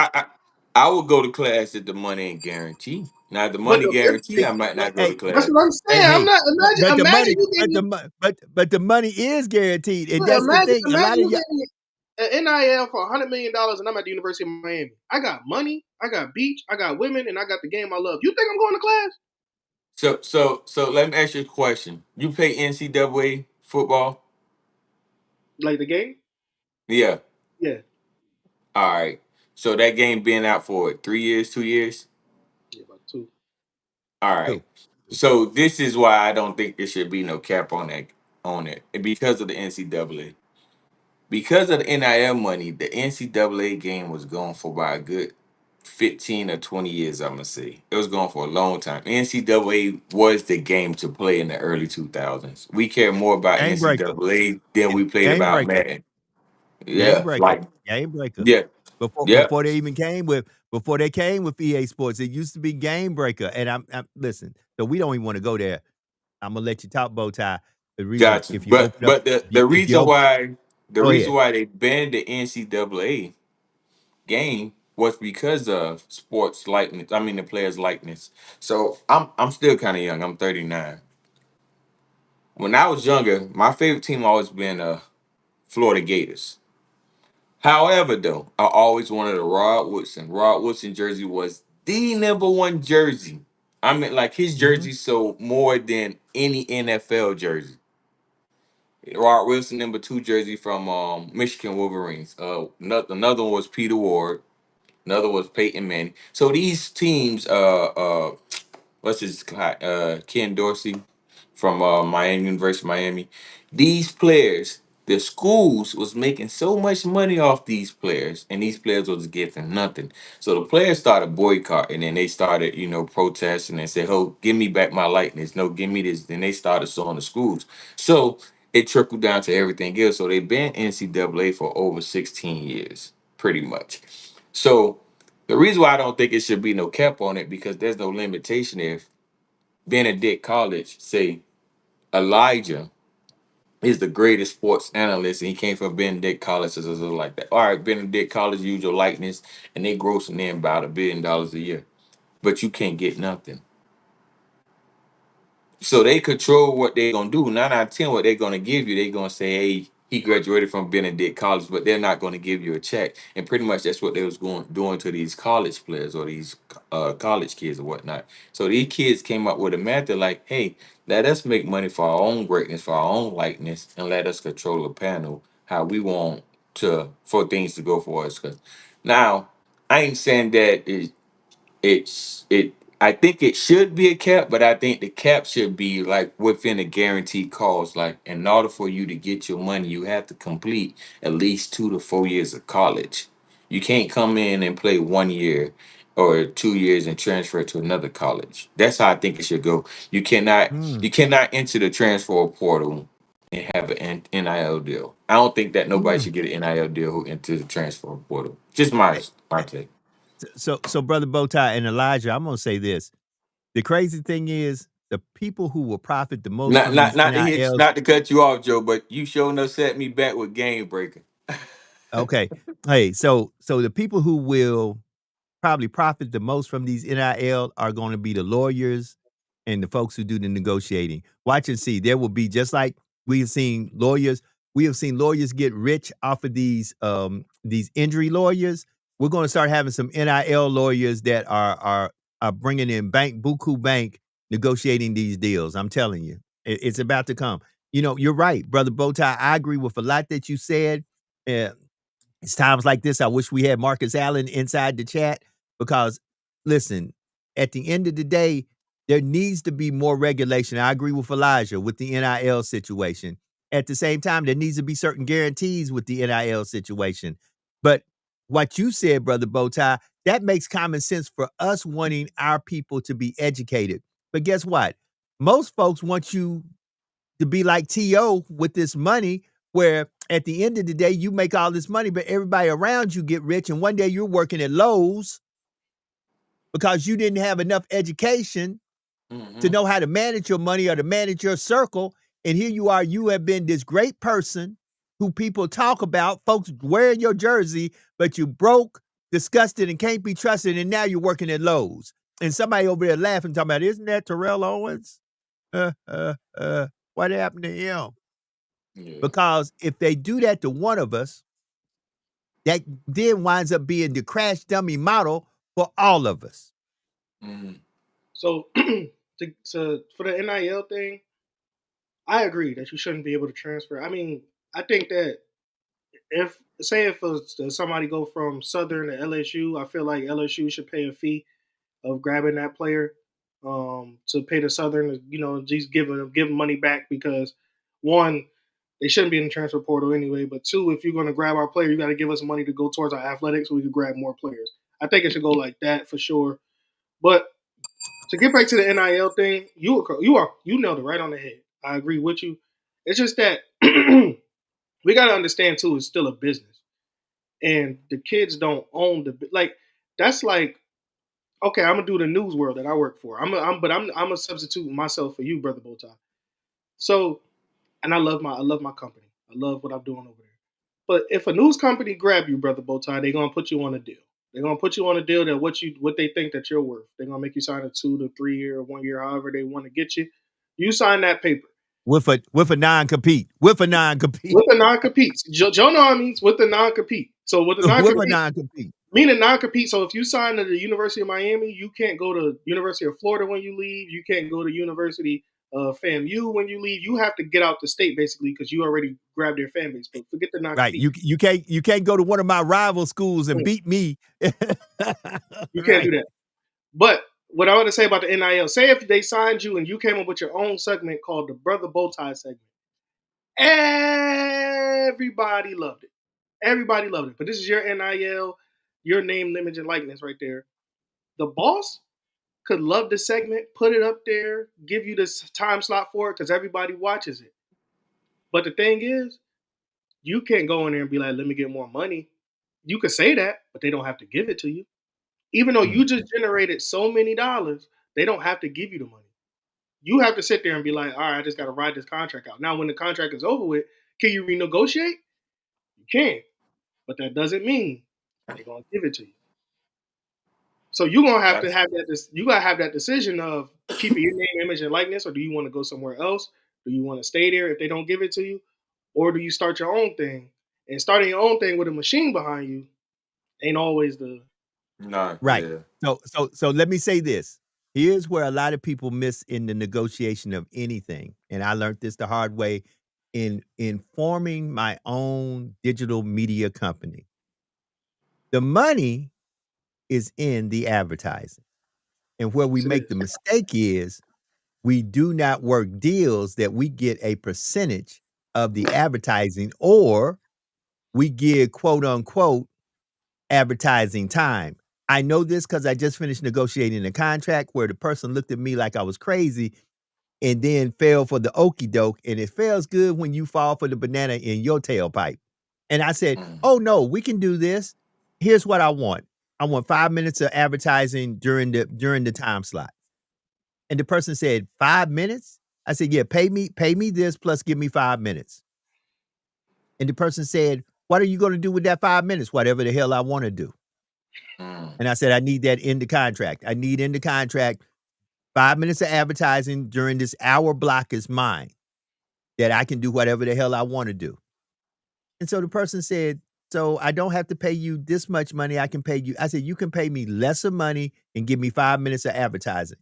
I would go to class if the money ain't guaranteed. Now, the but money guarantee, I might not go to Hey, that's class. what I'm hey, saying. I'm hey, not but the imagine money, you gave me but the money is guaranteed, and that's the thing. A lot imagine of you y'all, gave me an NIL for $100 million and I'm at the University of Miami. I got money, I got beach, I got women, and I got the game I love. You think I'm going to class? So let me ask you a question. You play NCAA football? Like the game? Yeah. Yeah. All right. So that game being out for what, 3 years, 2 years? Yeah, about two. All too. right. So this is why I don't think there should be no cap on it because of the NCAA. Because of the NIL money, the NCAA game was going for about a good 15 or 20 years, I'm gonna say. It was going for a long time. NCAA was the game to play in the early 2000s. We care more about Game breaker, NCAA than we played game about breaker, Madden. game Yeah, breaker, like game breaker. yeah. Yep. Before they came with EA Sports. It used to be Game Breaker, and I'm listen. So we don't even want to go there. I'm gonna let you talk, bow tie. The reason Gotcha. if you open up, But the if you reason open, why go ahead. they banned the NCAA game was because of sports likeness. I mean the players' likeness. So I'm still kind of young. I'm 39. When I was younger, my favorite team always been Florida Gators. However, though, I always wanted a Rod Woodson. Rod Woodson jersey was the number one jersey. I mean, like his Mhm. jersey sold more than any NFL jersey. Rod Wilson number two jersey from Michigan Wolverines. Another one was Peter Ward. Another was Peyton Manning. So these teams, what's his guy, Ken Dorsey from Miami University, Miami. These players, the schools was making so much money off these players, and these players was getting nothing. So the players started boycotting, and they started, protesting and said, "Oh, give me back my likeness. No, give me this." Then they started suing the schools. So it trickled down to everything else. So they banned NCAA for over 16 years, pretty much. So the reason why I don't think it should be no cap on it because there's no limitation if Benedict College, say Elijah is the greatest sports analyst and he came from Benedict College or something like that. All right, Benedict College use your likeness and they grossing in about $1 billion a year, but you can't get nothing. So they control what they're gonna do. 9 out of 10, what they're gonna give you, they're gonna say, "Hey, he graduated from Benedict College," but they're not gonna give you a check. And pretty much that's what they was going doing to these college players or these college kids or whatnot. So these kids came up with a method like, "Hey, let us make money for our own greatness, for our own likeness, and let us control the panel how we want to for things to go for us." Because now I ain't saying that it I think it should be a cap, but I think the cap should be like within a guaranteed cause. Like in order for you to get your money, you have to complete at least 2 to 4 years of college. You can't come in and play 1 year or 2 years and transfer to another college. That's how I think it should go. Mm, You cannot enter the transfer portal and have an NIL deal. I don't think that nobody mm. should get an NIL deal who enters the transfer portal. Just my take. So brother Bowtie and Elijah, I'm gonna say this. The crazy thing is the people who will profit the most Not from not these not to hit NILs. not to cut you off, Joe, but you sure enough set me back with Game Breaker. Okay. Hey, so the people who will probably profit the most from these NIL are going to be the lawyers and the folks who do the negotiating. Watch and see. There will be just like we have seen lawyers get rich off of these injury lawyers. We're going to start having some NIL lawyers that are bringing in buku bank negotiating these deals. I'm telling you, it's about to come. You're right, brother Bowtie. I agree with a lot that you said. Uh, it's times like this I wish we had Marcus Allen inside the chat because listen, at the end of the day, there needs to be more regulation. I agree with Elijah with the NIL situation. At the same time, there needs to be certain guarantees with the NIL situation. But what you said, brother Bowtie, that makes common sense for us wanting our people to be educated. But guess what? Most folks want you to be like T.O. with this money, where at the end of the day, you make all this money, but everybody around you get rich. And one day you're working at Lowe's because you didn't have enough education to Hmm. know how to manage your money or to manage your circle. And here you are, you have been this great person who people talk about, folks wearing your jersey, but you broke, disgusted, and can't be trusted. And now you're working at Lowe's. And somebody over there laughing, talking about, isn't that Terrell Owens? Uh, uh, what happened to him? Yeah. Because if they do that to one of us, that then winds up being the crash dummy model for all of us. Hmm. So for the NIL thing, I agree that you shouldn't be able to transfer. I mean, I think that if somebody go from Southern to LSU, I feel like LSU should pay a fee of grabbing that player to pay the Southern, just give them money back because one, they shouldn't be in the transfer portal anyway. But two, if you're going to grab our player, you got to give us money to go towards our athletics so we can grab more players. I think it should go like that for sure. But to get back to the NIL thing, you nailed it right on the head. I agree with you. It's just that we got to understand too, it's still a business. and the kids don't own like that's like okay, I'm gonna do the news world that I work for. I'm gonna substitute myself for you, brother Bowtie. So, and I love my company. I love what I'm doing over there. But if a news company grab you, brother Bowtie, they're gonna put you on a deal. They're gonna put you on a deal that what they think that you're worth. They're gonna make you sign a 2 to 3 year, 1 year, however they want to get you. You sign that paper with a non-compete. With a non-compete. with a non-compete. Joe know what I mean? With a non-compete. So with a With a non-compete, non-compete. meaning non-compete. So if you sign to the University of Miami, you can't go to University of Florida when you leave. You can't go to University of FAMU when you leave. You have to get out the state basically because you already grabbed their fan base. But forget the Right. non-compete. You can't go to one of my rival schools and beat me. You can't Right. do that. But what I want to say about the NIL, say if they signed you and you came up with your own segment called the Brother Bowtie segment, everybody loved it. Everybody loved it. But this is your NIL, your name, image, and likeness right there. The boss could love the segment, put it up there, give you this time slot for it because everybody watches it. But the thing is, you can't go in there and be like, let me get more money. You could say that, but they don't have to give it to you. Even though you just generated so many dollars, they don't have to give you the money. You have to sit there and be like, all right, I just got to ride this contract out. Now, when the contract is over with, can you renegotiate? You can, but that doesn't mean they're gonna give it to you. So you're gonna have to That's have that. You gotta have that decision of keeping your name, image, and likeness, or do you want to go somewhere else? Do you want to stay there if they don't give it to you, or do you start your own thing? And starting your own thing with a machine behind you ain't always the not, Right. yeah. So let me say this. Here's where a lot of people miss in the negotiation of anything, and I learned this the hard way in forming my own digital media company. The money is in the advertising, and where we yes, it make the is. mistake is we do not work deals that we get a percentage of the advertising, or we give quote unquote advertising time. I know this because I just finished negotiating a contract where the person looked at me like I was crazy and then fell for the okey doke. And it feels good when you fall for the banana in your tailpipe. And I said, Mm. oh no, we can do this. Here's what I want. I want 5 minutes of advertising during the time slot. And the person said, 5 minutes? I said, yeah, pay me this plus give me 5 minutes. And the person said, what are you going to do with that 5 minutes? Whatever the hell I want to do. Mm. And I said, I need that in the contract. I need in the contract 5 minutes of advertising during this hour block is mine, that I can do whatever the hell I want to do. And so the person said, so I don't have to pay you this much money. I can pay you. I said, you can pay me lesser money and give me 5 minutes of advertising.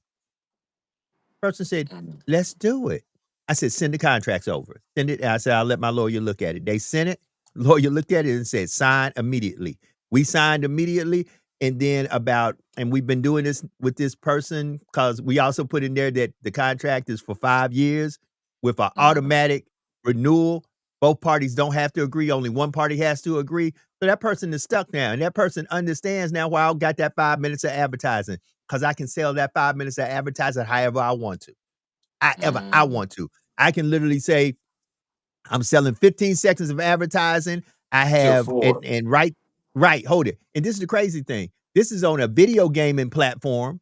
Person said, Mm. let's do it. I said, send the contracts over. Send it. I said, I'll let my lawyer look at it. They sent it. Lawyer looked at it and said, sign immediately. We signed immediately. And then and we've been doing this with this person because we also put in there that the contract is for 5 years with an Mhm. automatic renewal. Both parties don't have to agree. Only one party has to agree. So that person is stuck now. And that person understands now why I got that 5 minutes of advertising because I can sell that 5 minutes of advertising however I want to. However I Mm. want to. I can literally say, I'm selling 15 seconds of advertising. I To have four. and right, hold it. And this is the crazy thing. This is on a video gaming platform,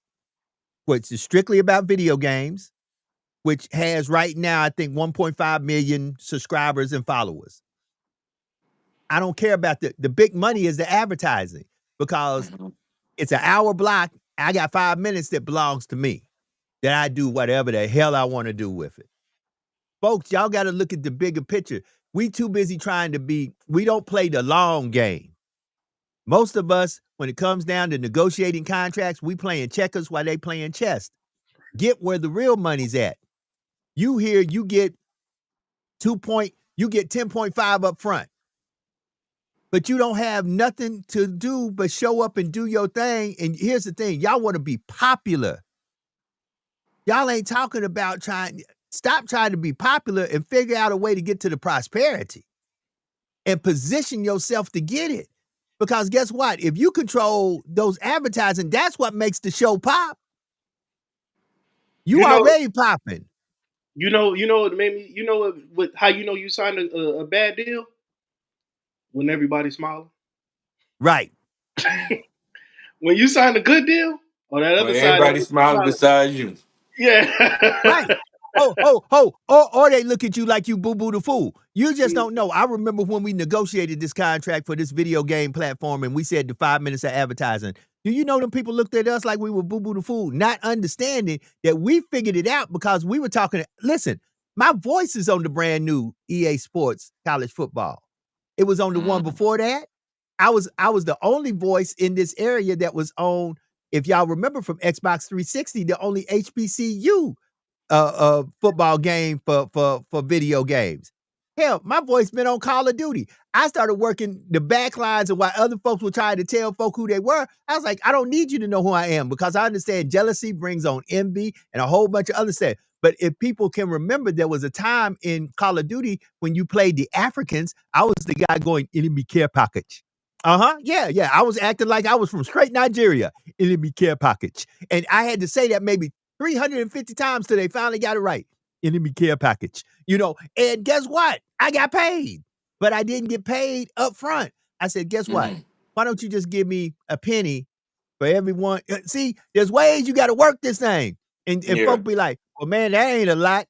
which is strictly about video games, which has right now, I think 1.5 million subscribers and followers. I don't care about the big money is the advertising because Mhm. it's an hour block. I got 5 minutes that belongs to me that I do whatever the hell I want to do with it. Folks, y'all got to look at the bigger picture. We too busy we don't play the long game. Most of us, when it comes down to negotiating contracts, we playing checkers while they playing chess. Get where the real money's at. You get you get 10.5 up front, but you don't have nothing to do but show up and do your thing. And here's the thing, y'all want to be popular. Y'all ain't talking about stop trying to be popular and figure out a way to get to the prosperity and position yourself to get it. Because guess what? If you control those advertising, that's what makes the show pop. You You know, already popping. what made me. You know how you know you signed a bad deal when everybody's smiling. Right. When you sign a good deal, on that other When side, everybody smiling besides you. yeah. Right. Or they look at you like you boo-boo the fool. You just don't know. I remember when we negotiated this contract for this video game platform and we said the 5 minutes of advertising. Do you know them people looked at us like we were boo-boo the fool, not understanding that we figured it out because we were talking. Listen, my voice is on the brand new EA Sports college football. It was on the one before that. I was the only voice in this area that was on, if y'all remember from Xbox 360, the only HBCU football game for video games. Hell, my voice been on Call of Duty. I started working the back lines, and while other folks were trying to tell folk who they were, I was like, I don't need you to know who I am because I understand jealousy brings on envy and a whole bunch of other stuff. But if people can remember, there was a time in Call of Duty when you played the Africans, I was the guy going enemy care package. Yeah. I was acting like I was from straight Nigeria. Enemy care package. And I had to say that maybe 350 times till they finally got it right. Enemy care package. And guess what? I got paid, but I didn't get paid up front. I said, guess what? Why don't you just give me a penny for everyone? See, there's ways you got to work this thing. And folk be like, well, man, that ain't a lot.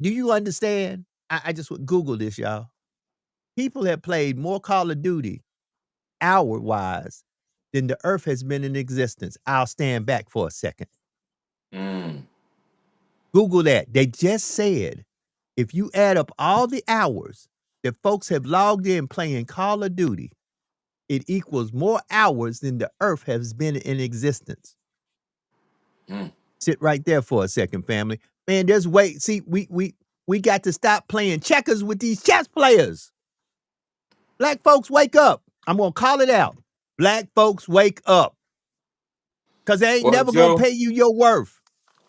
Do you understand? I just Google this, y'all. People have played more Call of Duty hour-wise than the earth has been in existence. I'll stand back for a second. Google that. They just said if you add up all the hours that folks have logged in playing Call of Duty, it equals more hours than the earth has been in existence. Sit right there for a second, family. Man, there's way. See, we got to stop playing checkers with these chess players. Black folks, wake up. I'm gonna call it out. Black folks, wake up. Cause they ain't never gonna pay you your worth.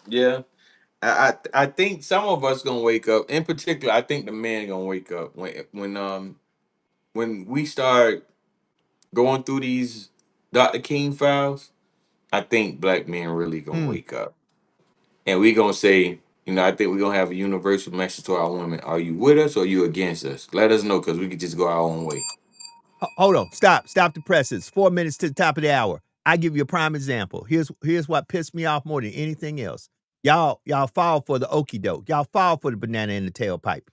Yeah. I think some of us gonna wake up. In particular, I think the men gonna wake up when we start going through these Dr. King files. I think black men really gonna wake up, and we gonna say, I think we're gonna have a universal message to our women: Are you with us or are you against us? Let us know, because we could just go our own way. Hold on, stop the presses. 4 minutes to the top of the hour. I give you a prime example. Here's what pissed me off more than anything else. Y'all fall for the okie doke. Y'all fall for the banana in the tailpipe.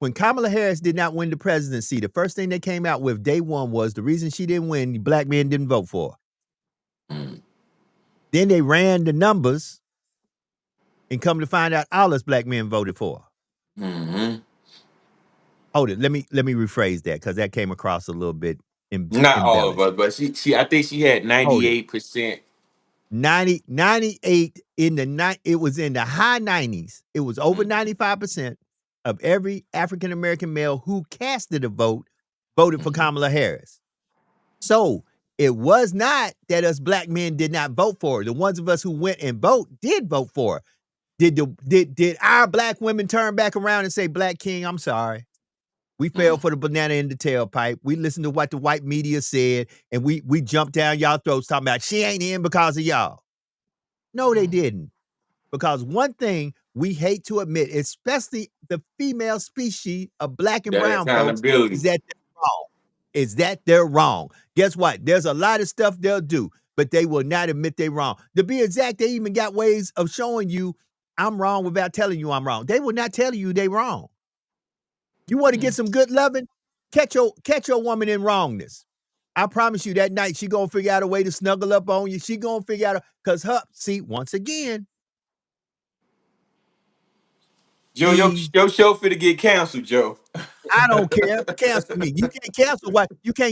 When Kamala Harris did not win the presidency, the first thing they came out with day one was the reason she didn't win, black men didn't vote for her. Then they ran the numbers and come to find out all us black men voted for her. Hold it. Let me rephrase that because that came across a little bit Not all of us, but she I think she had 98%. 98 it was in the high 90s. It was over 95% of every African American male who casted a vote voted for Kamala Harris. So it was not that us black men did not vote for her. The ones of us who went and did vote for her. Did our black women turn back around and say, Black King, I'm sorry. We fell for the banana in the tailpipe. We listened to what the white media said, and we jumped down y'all throats talking about she ain't in because of y'all. No, they didn't. Because one thing we hate to admit, especially the female species of black and brown folks, is that they're wrong. They're wrong. Guess what? There's a lot of stuff they'll do, but they will not admit they're wrong. To be exact, they even got ways of showing you I'm wrong without telling you I'm wrong. They will not tell you they wrong. You want to get some good loving? Catch your woman in wrongness. I promise you that night she gonna figure out a way to snuggle up on you. She gonna figure out because once again. Joe, your show finna get canceled, Joe. I don't care. Cancel me. You can't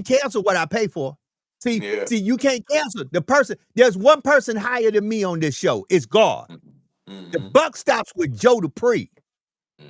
cancel what I pay for. See, you can't cancel the person. There's one person higher than me on this show. It's God. The buck stops with Joe Dupree.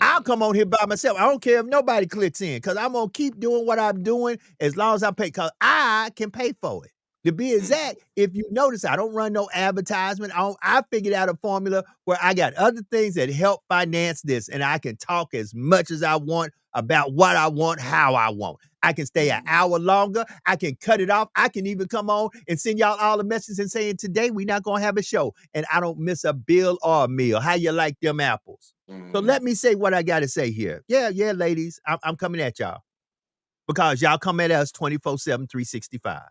I'll come on here by myself. I don't care if nobody clicks in because I'm going to keep doing what I'm doing as long as I pay because I can pay for it. To be exact, if you notice, I don't run no advertisement. I figured out a formula where I got other things that help finance this, and I can talk as much as I want about what I want, how I want. I can stay an hour longer. I can cut it off. I can even come on and send y'all all a message and saying, today we're not going to have a show, and I don't miss a bill or a meal. How you like them apples? So let me say what I got to say here. Yeah, ladies, I'm coming at y'all. because y'all come at us 24/7, 365.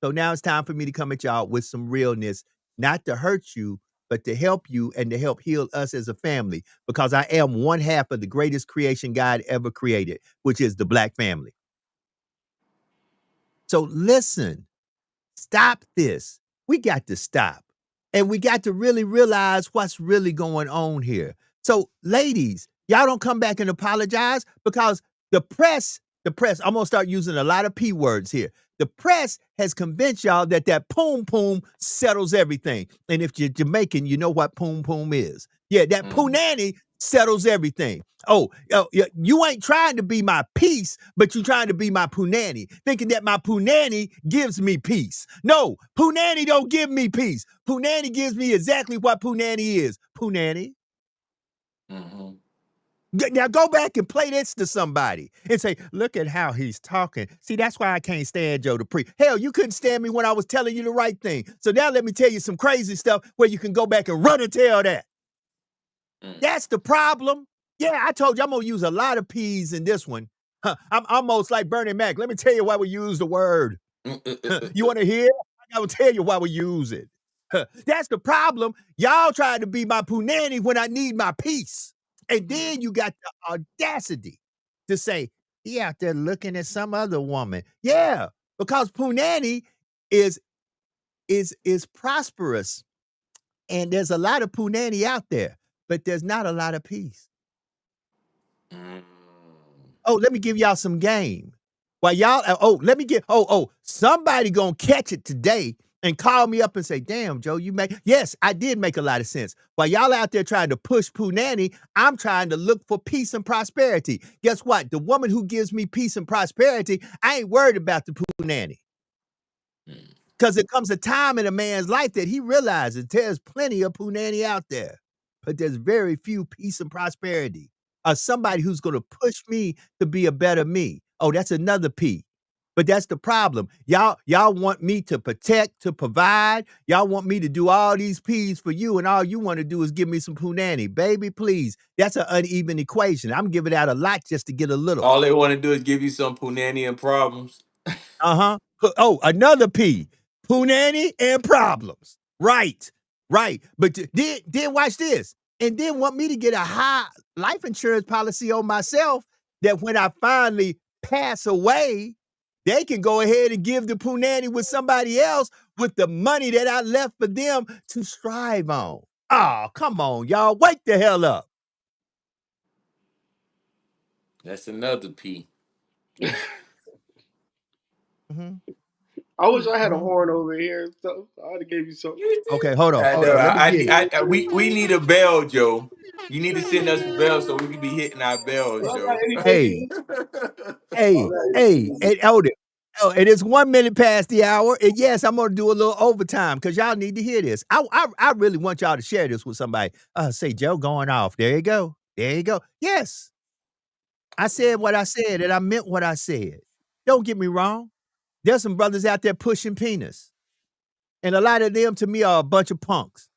So now it's time for me to come at y'all with some realness, not to hurt you, but to help you and to help heal us as a family, because I am one half of the greatest creation God ever created, which is the Black family. So listen, stop this. We got to stop. And we got to really realize what's really going on here. So, ladies, y'all don't come back and apologize, because the press, I'm gonna start using a lot of P words here. The press has convinced y'all that poom poom settles everything. And if you're Jamaican, you know what poom poom is. Yeah, that punani settles everything. Oh, you ain't trying to be my peace, but you trying to be my punani, thinking that my punani gives me peace. No, punani don't give me peace. Punani gives me exactly what punani is. Punani. Now go back and play this to somebody and say, look at how he's talking. See, that's why I can't stand Joe Dupree. Hell, you couldn't stand me when I was telling you the right thing. So now let me tell you some crazy stuff where you can go back and run and tell that. That's the problem. Yeah, I told you I'm gonna use a lot of P's in this one. I'm almost like Bernie Mac. Let me tell you why we use the word. You want to hear? I will tell you why we use it. That's the problem. Y'all trying to be my punani when I need my peace. And then you got the audacity to say, he out there looking at some other woman. Yeah, because punani is prosperous. And there's a lot of punani out there, but there's not a lot of peace. Oh, let me give y'all some game. While y'all, let me get, somebody gonna catch it today and call me up and say, damn, Joe, yes, I did make a lot of sense. While y'all out there trying to push punani, I'm trying to look for peace and prosperity. Guess what? The woman who gives me peace and prosperity, I ain't worried about the punani. Because there comes a time in a man's life that he realizes there's plenty of punani out there, but there's very few peace and prosperity. Or somebody who's going to push me to be a better me. Oh, that's another P. But that's the problem. Y'all want me to protect, to provide. Y'all want me to do all these P's for you, and all you want to do is give me some punani. Baby, please. That's an uneven equation. I'm giving out a lot just to get a little. All they want to do is give you some punani and problems. Uh-huh. Oh, another P. Punani and problems. Right. But then watch this. And then want me to get a high life insurance policy on myself that when I finally pass away, they can go ahead and give the punani with somebody else with the money that I left for them to strive on. Oh, come on, y'all. Wake the hell up. That's another P. Mm-hmm. I wish I had a horn over here. So I'd have gave you something. Okay, hold on. Let me get it. We need a bell, Joe. You need to send us a bell so we can be hitting our bells, Joe. Hey, and Elder. Oh, and it's 1 minute past the hour. And yes, I'm gonna do a little overtime because y'all need to hear this. I really want y'all to share this with somebody. Say Joe going off. There you go. Yes. I said what I said, and I meant what I said. Don't get me wrong. There's some brothers out there pushing penis. And a lot of them to me are a bunch of punks.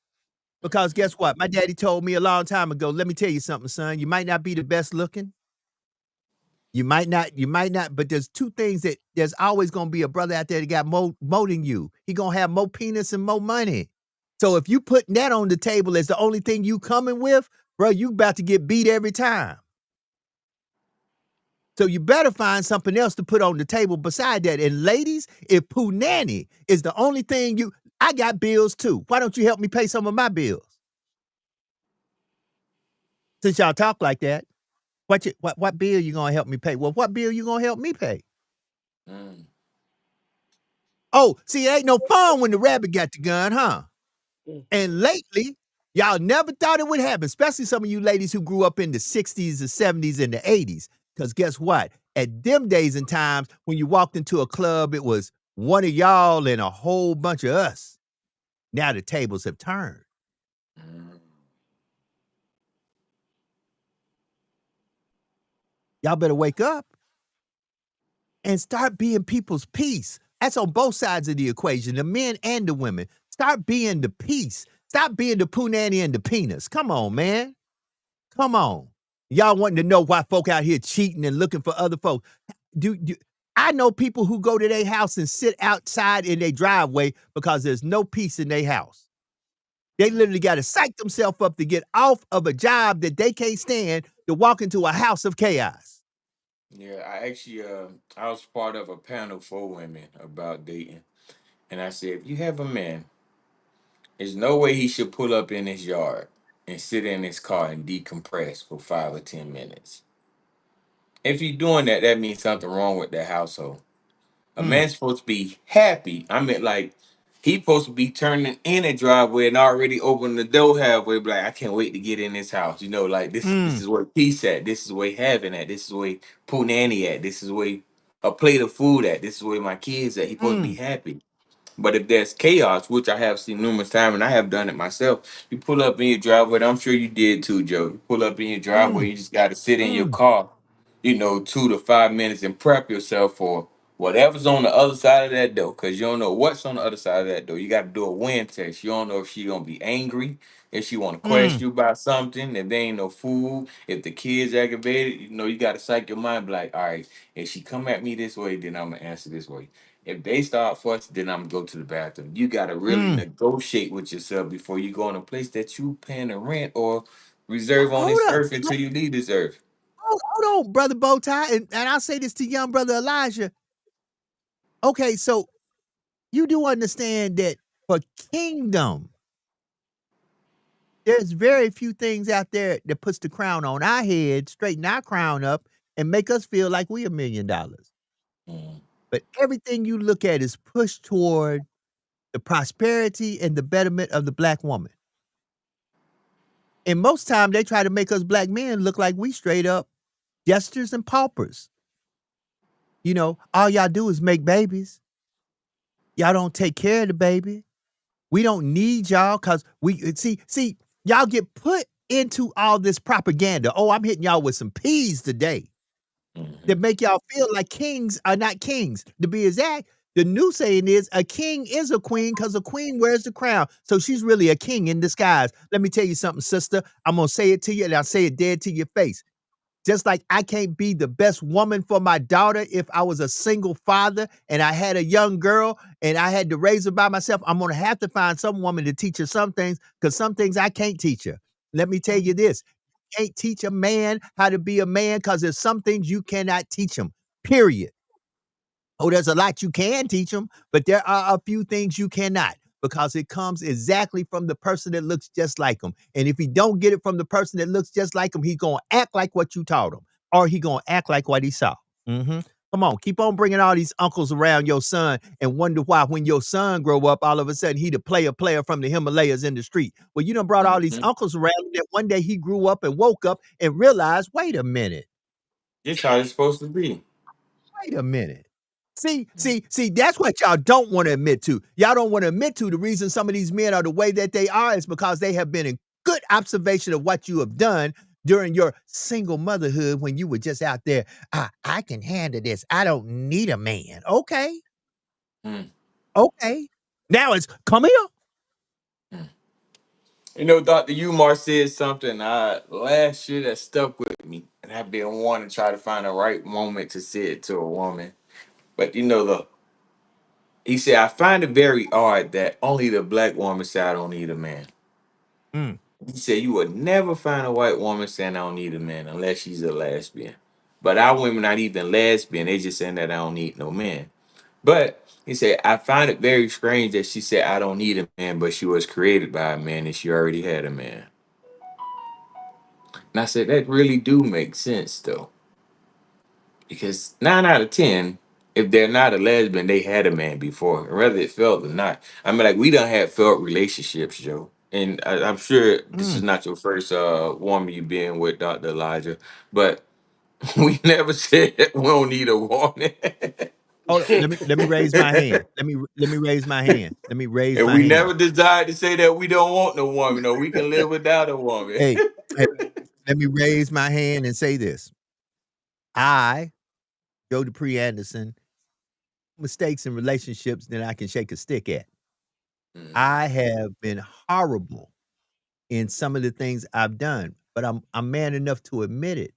Because guess what? My daddy told me a long time ago, let me tell you something, son. You might not be the best looking. You might not, but there's two things that there's always gonna be a brother out there that got more than you. He gonna have more penis and more money. So if you putting that on the table as the only thing you coming with, bro, you about to get beat every time. So you better find something else to put on the table beside that. And ladies, if punani is the only thing I got bills too. Why don't you help me pay some of my bills? Since y'all talk like that, what bill you gonna help me pay? Well, what bill you gonna help me pay? Oh, see, it ain't no fun when the rabbit got the gun, huh? And lately, y'all never thought it would happen, especially some of you ladies who grew up in the 60s, the 70s, and the 80s. Because guess what? At them days and times, when you walked into a club, it was one of y'all and a whole bunch of us. Now the tables have turned. Y'all better wake up and start being people's peace. That's on both sides of the equation, the men and the women. Start being the peace. Stop being the punani and the penis. Come on, man. Come on. Y'all wanting to know why folk out here cheating and looking for other folks. I know people who go to their house and sit outside in their driveway because there's no peace in their house. They literally got to psych themselves up to get off of a job that they can't stand to walk into a house of chaos. Yeah, I actually I was part of a panel for women about dating. And I said, if you have a man, there's no way he should pull up in his yard and sit in his car and decompress for 5 or 10 minutes. If you're doing that, that means something wrong with that household. A Mm, man's supposed to be happy. I mean, like, he supposed to be turning in a driveway and already opening the door halfway, be like, I can't wait to get in this house. You know, like this mm, is where peace at. This is where heaven at. This is where Pooh Nanny at. This is where a plate of food at. This is where my kids at. He supposed to be mm, happy. But if there's chaos, which I have seen numerous times, and I have done it myself, you pull up in your driveway. And I'm sure you did too, Joe. You pull up in your driveway, mm, you just got to sit in your mm, car, 2 to 5 minutes and prep yourself for whatever's on the other side of that door, because you don't know what's on the other side of that door. You got to do a wind test. You don't know if she's gonna be angry, if she want to mm, question you about something, if there ain't no food, if the kids aggravated. You got to psych your mind, be like, all right, if she come at me this way, then I'm gonna answer this way. If they start fussing, then I'm gonna go to the bathroom. You gotta really mm. negotiate with yourself before you go in a place that you paying the rent or reserve on Hold this up. earth until you leave this earth. Hold on, brother Bowtie, and I'll say this to young brother Elijah. Okay, so you do understand that for kingdom, there's very few things out there that puts the crown on our head, straighten our crown up, and make us feel like we $1,000,000. Mm, But everything you look at is pushed toward the prosperity and the betterment of the black woman. And most time they try to make us black men look like we straight up jesters and paupers. All y'all do is make babies. Y'all don't take care of the baby. We don't need y'all because see, y'all get put into all this propaganda. Oh, I'm hitting y'all with some peas today that mhm, make y'all feel like kings are not kings. To be exact, the new saying is a king is a queen because a queen wears the crown. So she's really a king in disguise. Let me tell you something, sister. I'm gonna say it to you and I'll say it dead to your face. Just like I can't be the best woman for my daughter if I was a single father and I had a young girl and I had to raise her by myself, I'm gonna have to find some woman to teach her some things because some things I can't teach her. Let me tell you mhm, this. You can't teach a man how to be a man because there's some things you cannot teach him. Period. Oh, there's a lot you can teach them, but there are a few things you cannot because it comes exactly from the person that looks just like him. And if he don't get it from the person that looks just like him, he gonna act like what you taught him, or he gonna act like what he saw. Mhm. Come on, keep on bringing all these uncles around your son and wonder why when your son grow up, all of a sudden he the player from the Himalayas in the street. Well, you done brought all these mhm. uncles around that one day he grew up and woke up and realized, wait a minute. This how it's supposed to be. Wait a minute. See, Mm, see, see, that's what y'all don't wanna admit to. Y'all don't wanna admit to the reason some of these men are the way that they are is because they have been in good observation of what you have done during your single motherhood when you were just out there, I can handle this. I don't need a man." Okay, mm, okay. Now it's, "Come here." mm. Dr. Umar said something last year that stuck with me, and I've been wanting to try to find the right moment to say it to a woman. But look, he said, I find it very odd that only the black woman say I don't need a man. Mm, He said you would never find a white woman saying I don't need a man unless she's a lesbian. But our women not even lesbian, they just saying that I don't need no man. But he said, I find it very strange that she said I don't need a man, but she was created by a man and she already had a man. And I said, that really do make sense though. Because 9 out of 10, if they're not a lesbian, they had a man before, whether it felt or not. I mean, like we don't have felt relationships, Joe. And I'm sure this is mm. not your first woman you've been with, Dr. Elijah, but we never said we don't need a woman. Hold on, let me raise my hand. Let me raise my hand. Let me raise And my we hand. never desired to say that we don't want no woman. No, we can live without a woman. Hey, hey, let me raise my hand and say this. I, Joe Dupree Anderson, mistakes in relationships than I can shake a stick at. Mhm, I have been horrible in some of the things I've done, but I'm man enough to admit it.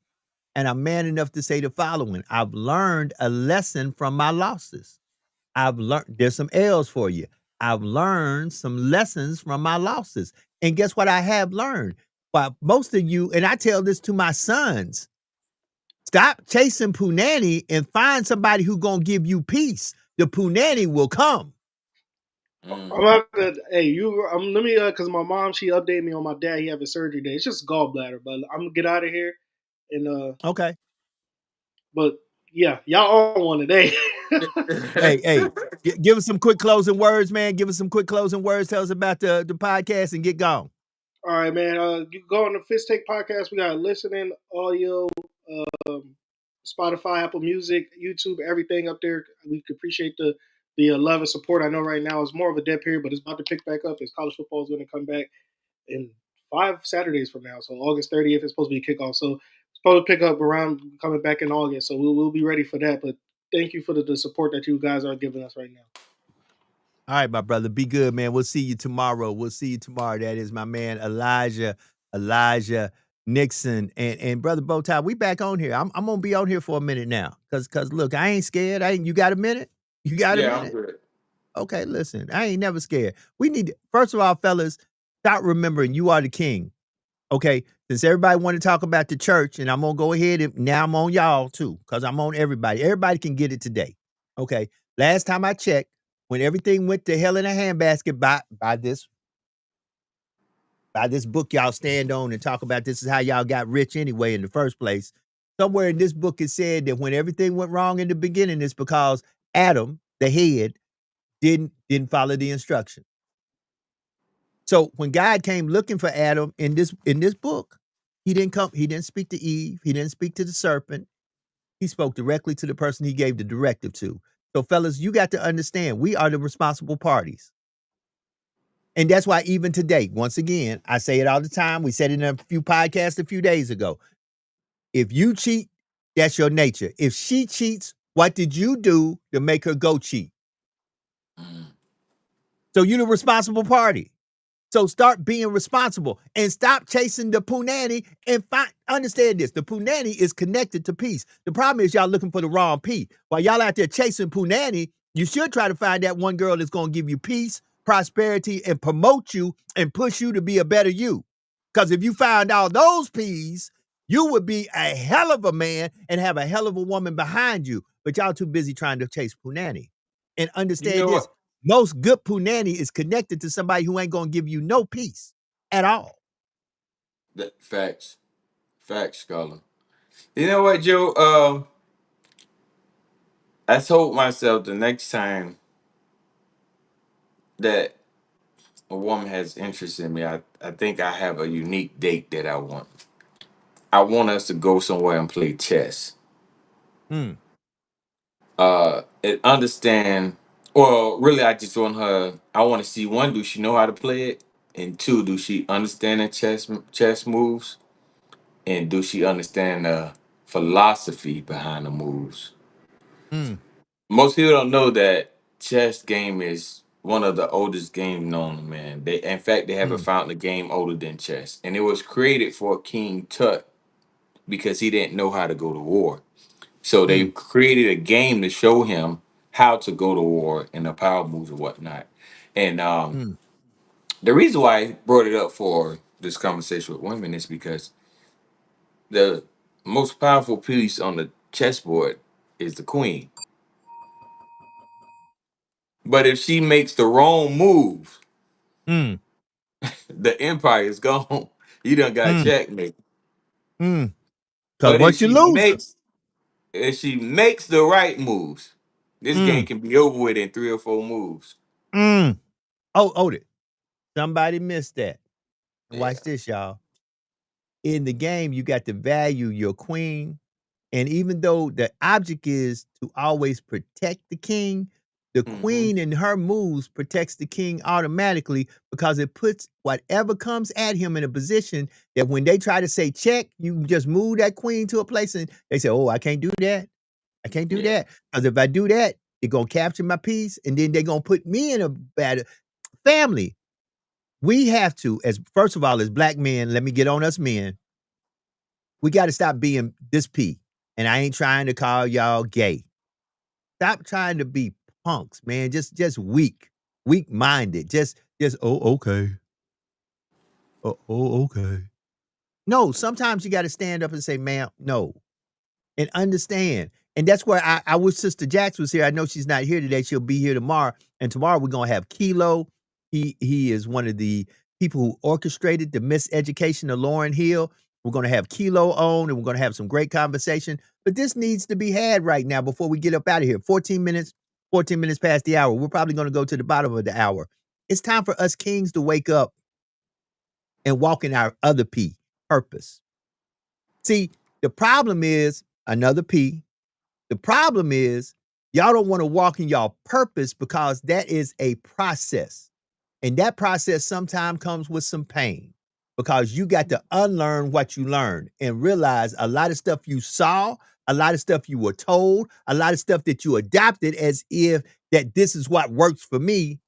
And I'm man enough to say the following: I've learned a lesson from my losses. I've learned there's some L's for you. I've learned some lessons from my losses. And guess what I have learned? But most of you, and I tell this to my sons, stop chasing punani and find somebody who gonna give you peace. The punani will come. I'm not gonna, hey, let me, cause my mom, she updated me on my dad. He having surgery day. It's just gallbladder, but I'm gonna get out of here. And Okay. but yeah, y'all on one today. Hey, give us some quick closing words, man. Give us some quick closing words. Tell us about the podcast and get gone. All right, man. You can go on the Fist Take podcast. We got listening, audio, Spotify, Apple Music, YouTube, everything up there. We appreciate the love and support. I know right now it's more of a dead period, but it's about to pick back up as college football is going to come back in 5 Saturdays from now. So August 30th is supposed to be kickoff. So it's supposed to pick up around coming back in August. So we'll be ready for that. But thank you for the support that you guys are giving us right now. All right, my brother. Be good, man. We'll see you tomorrow. That is my man Elijah Nixon. And brother Bowtie, we back on here. I'm gonna be on here for a minute now. Cause look, I ain't scared. You got a minute? You got a Yeah, I'm minute? good. Okay, listen. I ain't never scared. We need to, first of all, fellas, start remembering you are the king. Okay. Since everybody want to talk about the church, and I'm gonna go ahead and now I'm on y'all too, because I'm on everybody. Everybody can get it today. Okay. Last time I checked, when everything went to hell in a handbasket by this book y'all stand on and talk about this is how y'all got rich anyway in the first place. Somewhere in this book it said that when everything went wrong in the beginning, it's because Adam, the head, didn't follow the instruction. So when God came looking for Adam in this book, he didn't speak to Eve, he didn't speak to the serpent. He spoke directly to the person he gave the directive to. So fellas, you got to understand, we are the responsible parties. And that's why even today, once again, I say it all the time. We said it in a few podcasts a few days ago. If you cheat, that's your nature. If she cheats, what did you do to make her go cheat? So you're the responsible party. So start being responsible and stop chasing the punani and understand this. The punani is connected to peace. The problem is y'all looking for the wrong P. While y'all out there chasing punani, you should try to find that one girl that's going to give you peace, prosperity, and promote you and push you to be a better you. Because if you found all those P's, you would be a hell of a man and have a hell of a woman behind you. But y'all too busy trying to chase punani. And You understand know this. what? Most good punani is connected to somebody who ain't gonna give you no peace at all. Facts, Scholar. You know what, Joe? I told myself the next time that a woman has interest in me, I think I have a unique date that I want. I want us to go somewhere and play chess. Mm, And understand. Well, really, I just want her. I want to see, one, do she know how to play it, and two, do she understand the chess moves, and do she understand the philosophy behind the moves? mm, Most people don't know that chess game is one of the oldest games known, man. In fact, they haven't mm, found a game older than chess, and it was created for King Tut because he didn't know how to go to war. So they mm, created a game to show him how to go to war and the power moves and whatnot. And mm, the reason why I brought it up for this conversation with women is because the most powerful piece on the chessboard is the queen. But if she makes the wrong move, mm, the empire is gone. You done got mm, checkmate. mm. Cause But once you lose, if she makes the right moves, this game mm, can be over with in 3 or 4 moves. mm. Oh, somebody missed that. Watch Yeah. this, y'all. In the game, you got to value your queen. And even though the object is to always protect the king, the Mm-hmm. queen in her moves protects the king automatically because it puts whatever comes at him in a position that when they try to say check, you just move that queen to a place and they say, oh, I can't do that. I can't do Yeah. that. Because if I do that, they're going to capture my piece and then they're going to put me in a bad family. We have to, as first of all, as black men, let me get on us men. We got to stop being this P. And I ain't trying to call y'all gay. Stop trying to be punks, man. Just weak minded. Just oh okay. Oh okay. No, sometimes you got to stand up and say, "Ma'am, no," and understand. And that's where I wish Sister Jax was here. I know she's not here today. She'll be here tomorrow. And tomorrow we're gonna have Kilo. He is one of the people who orchestrated the miseducation of Lauren Hill. We're gonna have Kilo on, and we're gonna have some great conversation. But this needs to be had right now before we get up out of here. 14 minutes past the hour. We're probably gonna go to the bottom of the hour. It's time for us kings to wake up and walk in our other P, purpose. See, the problem is another P. The problem is y'all don't want to walk in y'all purpose because that is a process. And that process sometimes comes with some pain because you got to unlearn what you learned and realize a lot of stuff you saw, a lot of stuff you were told, a lot of stuff that you adopted as if that this is what works for me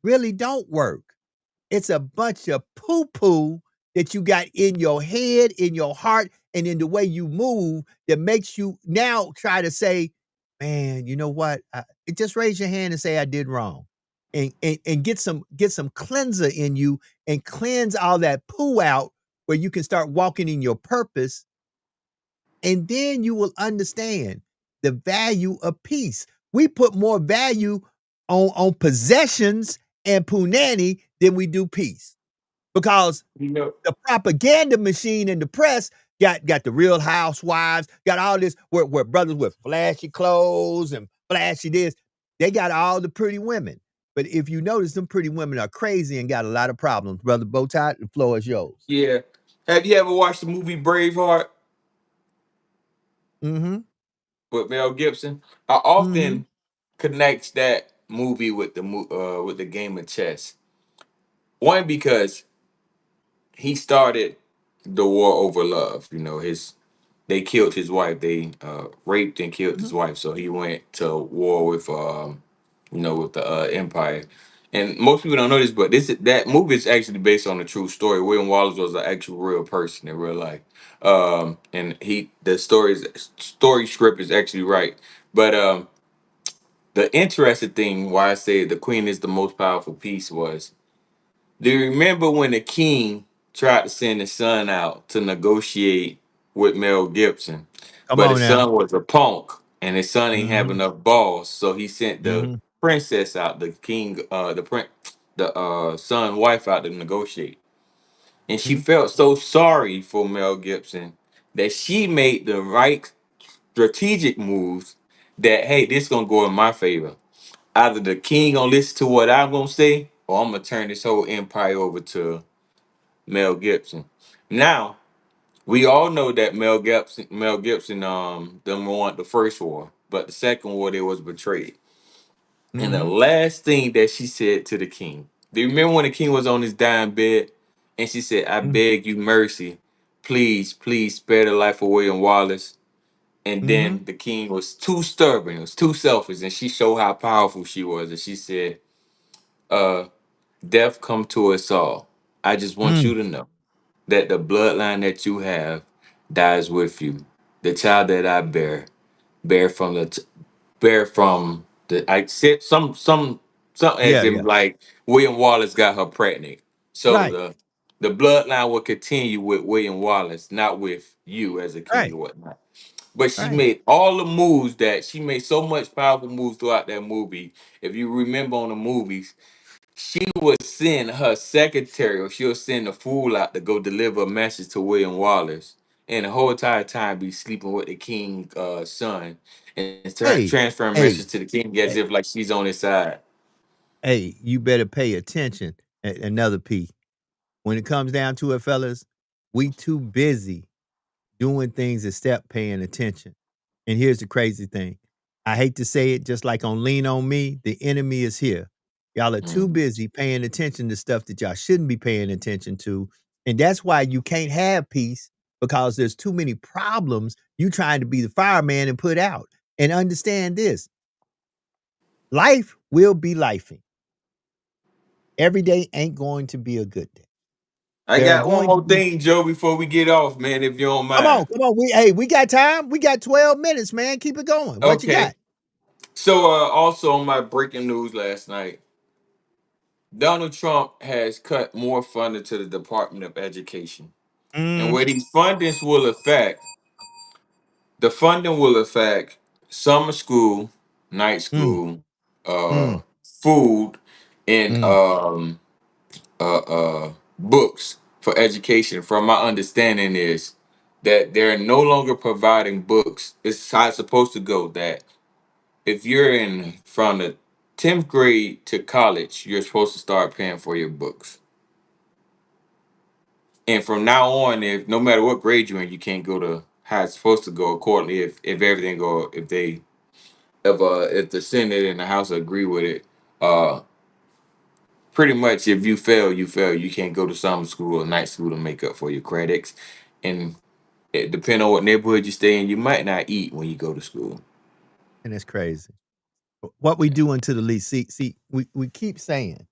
really don't work. It's a bunch of poo-poo that you got in your head, in your heart, and in the way you move that makes you now try to say, "Man, you know what? Just raise your hand and say I did wrong." And get some cleanser in you and cleanse all that poo out where you can start walking in your purpose, and then you will understand the value of peace. We put more value on possessions and punani than we do peace because You know, the propaganda machine in the press got the Real Housewives, got all this where brothers with flashy clothes and flashy this. They got all the pretty women. But if you notice, them pretty women are crazy and got a lot of problems. Brother Bowtie, the floor is yours. yeah. Have you ever watched the movie Braveheart Mm-hmm. with Mel Gibson? I Mm-hmm. often connects that movie with with the game of chess. One, because he started the war over love. You know, his they killed his wife. They raped and killed Mm-hmm. his wife. So he went to war with with the empire. And most people don't know this, but that movie is actually based on a true story. William Wallace was an actual real person in real life. And the story script is actually right. But the interesting thing why I say the queen is the most powerful piece was, do you remember when the king tried to send his son out to negotiate with Mel Gibson, Come but on his now. son was a punk and his son ain't have Mm-hmm. enough balls, so he sent the Mm-hmm. princess out, the king, the son wife out to negotiate, and she Mm-hmm. felt so sorry for Mel Gibson that she made the right strategic moves. That, hey, this gonna go in my favor. Either the king gonna listen to what I'm gonna say, or I'm gonna turn this whole empire over to Mel Gibson. Now, we all know that Mel Gibson, them won the first war, but the second war they was betrayed. And the Mm-hmm. last thing that she said to the king, do you remember when the king was on his dying bed, and she said, "I beg you mercy, please, please spare the life of William Wallace." And Mm-hmm. then the king was too stubborn, it was too selfish, and she showed how powerful she was, and she said, "Uh, death come to us all. I just want Mm. you to know that the bloodline that you have dies with you. The child that I bear from bear from the I said some as Yeah, in yeah. like William Wallace got her pregnant. So Right. the bloodline will continue with William Wallace, not with you as a king Right. or whatnot." But she Right. made all the moves that she made so much powerful moves throughout that movie. If you remember on the movies, she would send her secretary or she'll send a fool out to go deliver a message to William Wallace. And the whole entire time be sleeping with the king son and Hey, transferring hey, messages to the king as hey, if like she's on his side. hey, you better pay attention. Another P. When it comes down to it, fellas, we too busy doing things except paying attention. And here's the crazy thing. I hate to say it, just like on Lean On Me, the enemy is here. Y'all are too Mhm. busy paying attention to stuff that y'all shouldn't be paying attention to. And that's why you can't have peace because there's too many problems you trying to be the fireman and put out. And understand this, life will be lifing. Every day ain't going to be a good day. I There are got one going to more be. thing, Joe, before we get off, man, if you don't mind. Come on. We got time. We got 12 minutes, man. Keep it going. What you got? Okay. So also on my breaking news last night, Donald Trump has cut more funding to the Department of Education. And Mm, what these fundings will affect, the funding will affect summer school, night mm, school, uh mm, food, and mm. books for education. From my understanding is that they're no longer providing books. It's how it's supposed to go, that if you're in from the 10th grade to college, you're supposed to start paying for your books. And from now on, if no matter what grade you're in, you can't go to how it's supposed to go accordingly. If everything go, if the Senate and the House agree with it, uh pretty much if you fail, you fail. You can't go to summer school or night school to make up for your credits. And it depending on what neighborhood you stay in, you might not eat when you go to school. And it's crazy. What we doing to the least. We keep saying,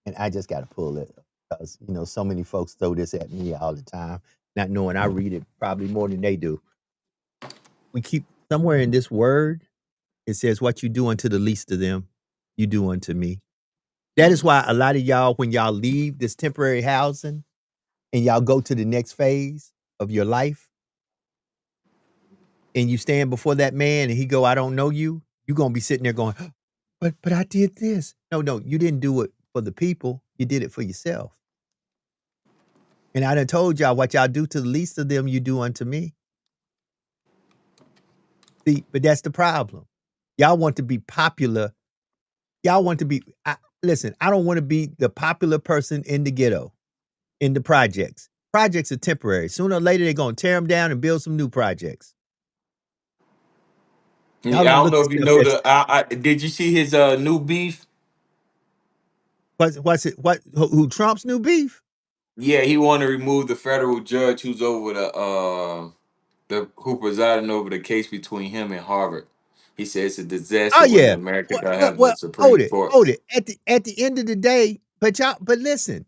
and I just got to pull it because so many folks throw this at me all the time, not knowing I read it probably more than they do. We keep somewhere in this word. It says, "What you do unto the least of them, you do unto me." That is Mm, why a lot of y'all, when y'all leave this temporary housing and y'all go to the next phase of your life, and you stand before that man, and he go, "I don't know you." You gonna be sitting there going, "But I did this." No, you didn't do it for the people. You did it for yourself. And I done told y'all what y'all do to the least of them, you do unto me. See, but that's the problem. Y'all want to be popular. Y'all want to be listen, I don't wanna be the popular person in the ghetto, in the projects. Projects are temporary. Sooner or later, they're gonna tear them down and build some new projects. Y'all yeah, I don't don't look know at if you stuff know that's did you see his new beef? what's it what who Trump's new beef? Yeah, he want to remove the federal judge who's over the who presiding over the case between him and Harvard. He says it's a Oh, disaster when yeah. America Well don't well have a well, hold Supreme it, Court. hold it. At the end of the day, but listen,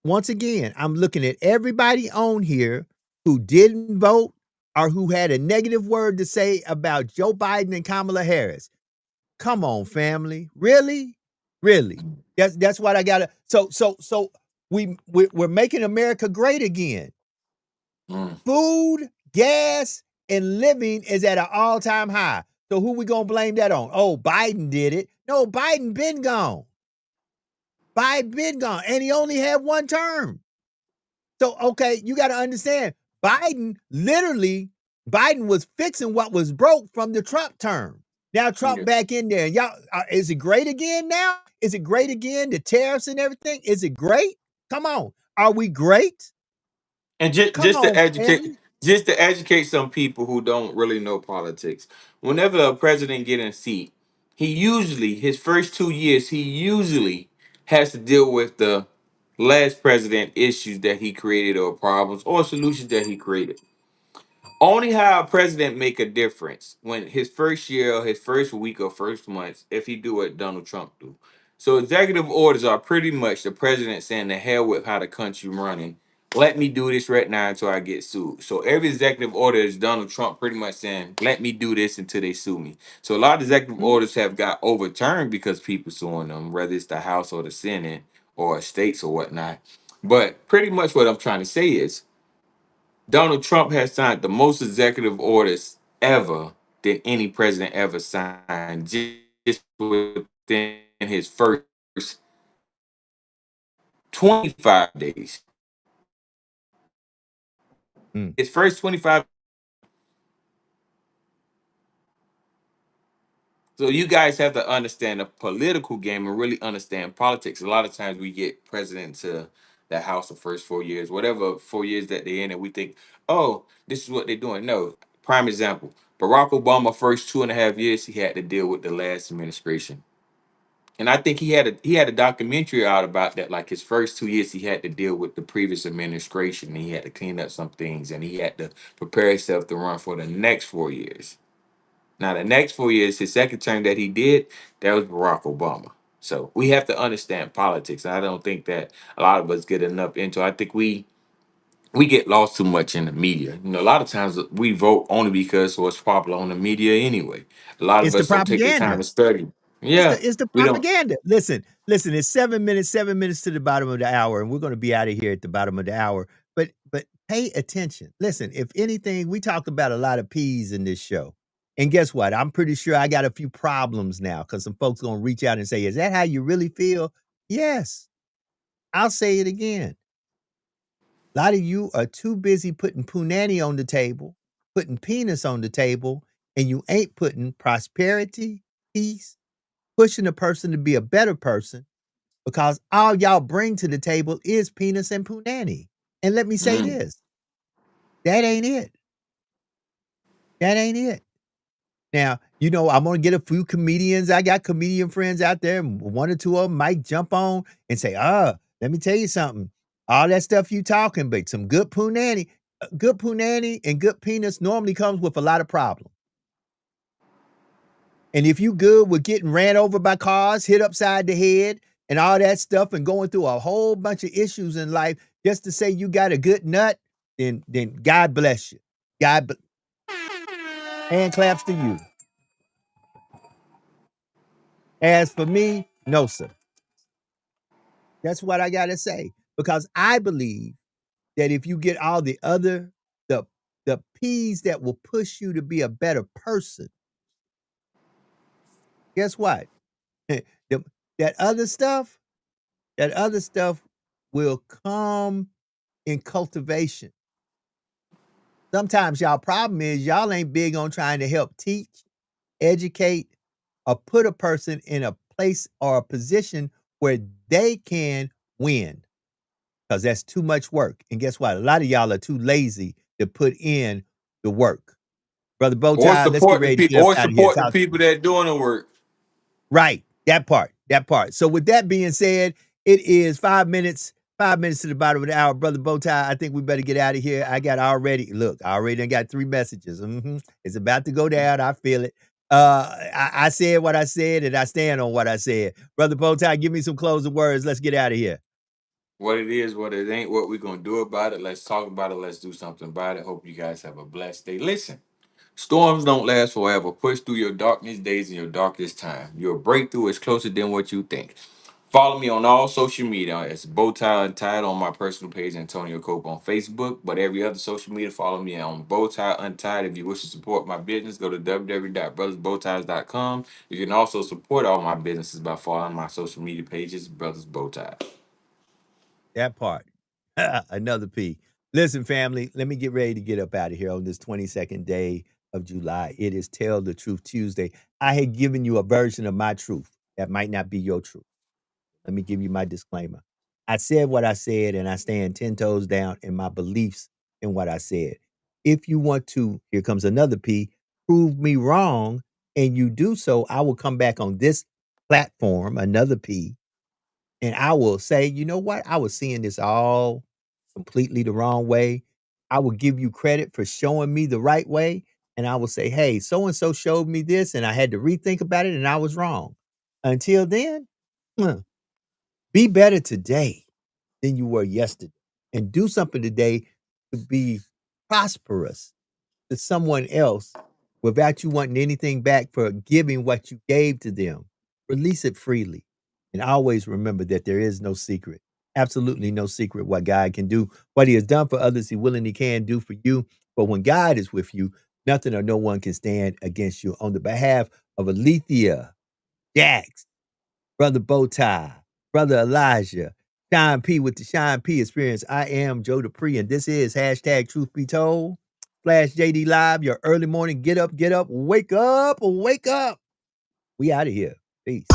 once again, I'm looking at everybody on here who didn't vote or who had a negative word to say about Joe Biden and Kamala Harris. Come on, family. Really? Really? That's what I gotta so we're making America great again. Mm. Food, gas, and living is at an all-time high. So who we gonna blame that on? Oh, Biden did it. No, Biden been gone. Biden been gone, and he only had one term. So, okay, you got to understand, Biden was fixing what was broke from the Trump term. Now Trump Yeah. back in there. Y'all, is it great again now? Is it great again? The tariffs and everything? Is it great? Come on. Are we great? And just Come on, family. just to educate some people who don't really know politics. Whenever a president get in a seat, he usually his first 2 years he usually has to deal with the last president issues that he created or problems or solutions that he created. Only how a president make a difference when his first year or his first week or first months if he do what Donald Trump do. So executive orders are pretty much the president saying the hell with how the country running. Let me do this right now until I get sued. So every executive order is Donald Trump pretty much saying, let me do this until they sue me. So a lot of executive orders have got overturned because people suing them, whether it's the House or the Senate or states or whatnot. But pretty much what I'm trying to say is Donald Trump has signed the most executive orders ever than any president ever signed just within his first 25 days. Mm. His first 25. So you guys have to understand the political game and really understand politics. A lot of times we get president to the House the first 4 years, whatever 4 years that they're in, and we think, oh, this is what they're doing. No, prime example. Barack Obama first 2.5 years he had to deal with the last administration. And I think he had a documentary out about that. Like his first 2 years, he had to deal with the previous administration, and he had to clean up some things, and he had to prepare himself to run for the next 4 years. Now, the next 4 years, his second term that he did, that was Barack Obama. So we have to understand politics. I don't think that a lot of us get enough into. I think we get lost too much in the media. A lot of times we vote only because what's popular on the media anyway. A lot of It's the us don't take the time propaganda. to study. It's Yeah, the we don't. propaganda. Listen, it's 7 minutes to the bottom of the hour, and we're gonna be out of here at the bottom of the hour. But pay attention. Listen, if anything, we talked about a lot of P's in this show. And guess what? I'm pretty sure I got a few problems now because some folks gonna reach out and say, "Is that how you really feel?" Yes. I'll say it again. A lot of you are too busy putting punani on the table, putting penis on the table, and you ain't putting prosperity, peace, pushing a person to be a better person because all y'all bring to the table is penis and punani. And let me say Mm. this, that ain't it. That ain't it. Now, I'm gonna get a few comedians. I got comedian friends out there, and one or two of them might jump on and say, let me tell you something. All that stuff you talking, but some good punani and good penis normally comes with a lot of problems. And if you good with getting ran over by cars, hit upside the head, and all that stuff, and going through a whole bunch of issues in life just to say you got a good nut, then God bless you. Hand claps to you. As for me, no, sir. That's what I gotta say. Because I believe that if you get all the other the P's that will push you to be a better person, guess what? The- that other stuff, that other stuff will come in cultivation. Sometimes y'all problem is y'all ain't big on trying to help teach, educate, or put a person in a place or a position where they can win. Because that's too much work. And guess what? A lot of y'all are too lazy to put in the work. Brother Bowtie, let's get ready to get up Or out of here. support the people that doing the work. Right. That part. That part. So with that being said, it is 5 minutes to the bottom of the hour. Brother Bowtie, I think we better get out of here. I already done got 3 messages. It's about to go down. I feel it. I said what I said, and I stand on what I said. Brother Bowtie, give me some closing words. Let's get out of here. What it is, what it ain't, what we gonna do about it. Let's talk about it. Let's do something about it. Hope you guys have a blessed day. Listen, storms don't last forever. Push through your darkest days and your darkest time. Your breakthrough is closer than what you think. Follow me on all social media. It's Bowtie Untied on my personal page, Antonio Cope on Facebook. But every other social media, follow me on Bowtie Untied. If you wish to support my business, go to www.brothersbowties.com. You can also support all my businesses by following my social media pages, Brothers Bowtie. That part. Another P. Listen, family, let me get ready to get up out of here on this 22nd day of July. It is Tell the Truth Tuesday. I had given you a version of my truth that might not be your truth. Let me give you my disclaimer. I said what I said, and I stand 10 toes down in my beliefs in what I said. If you want to, here comes another P, prove me wrong, and you do so, I will come back on this platform, another P, and I will say, you know what? I was seeing this all completely the wrong way. I will give you credit for showing me the right way. And I will say, hey, so and so showed me this, and I had to rethink about it, and I was wrong. Until then, huh, be better today than you were yesterday. And do something today to be prosperous to someone else without you wanting anything back for giving what you gave to them. Release it freely. And always remember that there is no secret, absolutely no secret what God can do. What he has done for others, he will and he can do for you. But when God is with you, nothing or no one can stand against you. On the behalf of Alethea, Jax, Brother Bowtie, Brother Elijah, Shine P with the Shine P Experience. I am Joe Dupree, and this is hashtag Truth Be Told. Flash JD Live, your early morning get up, wake up, wake up. We out of here. Peace.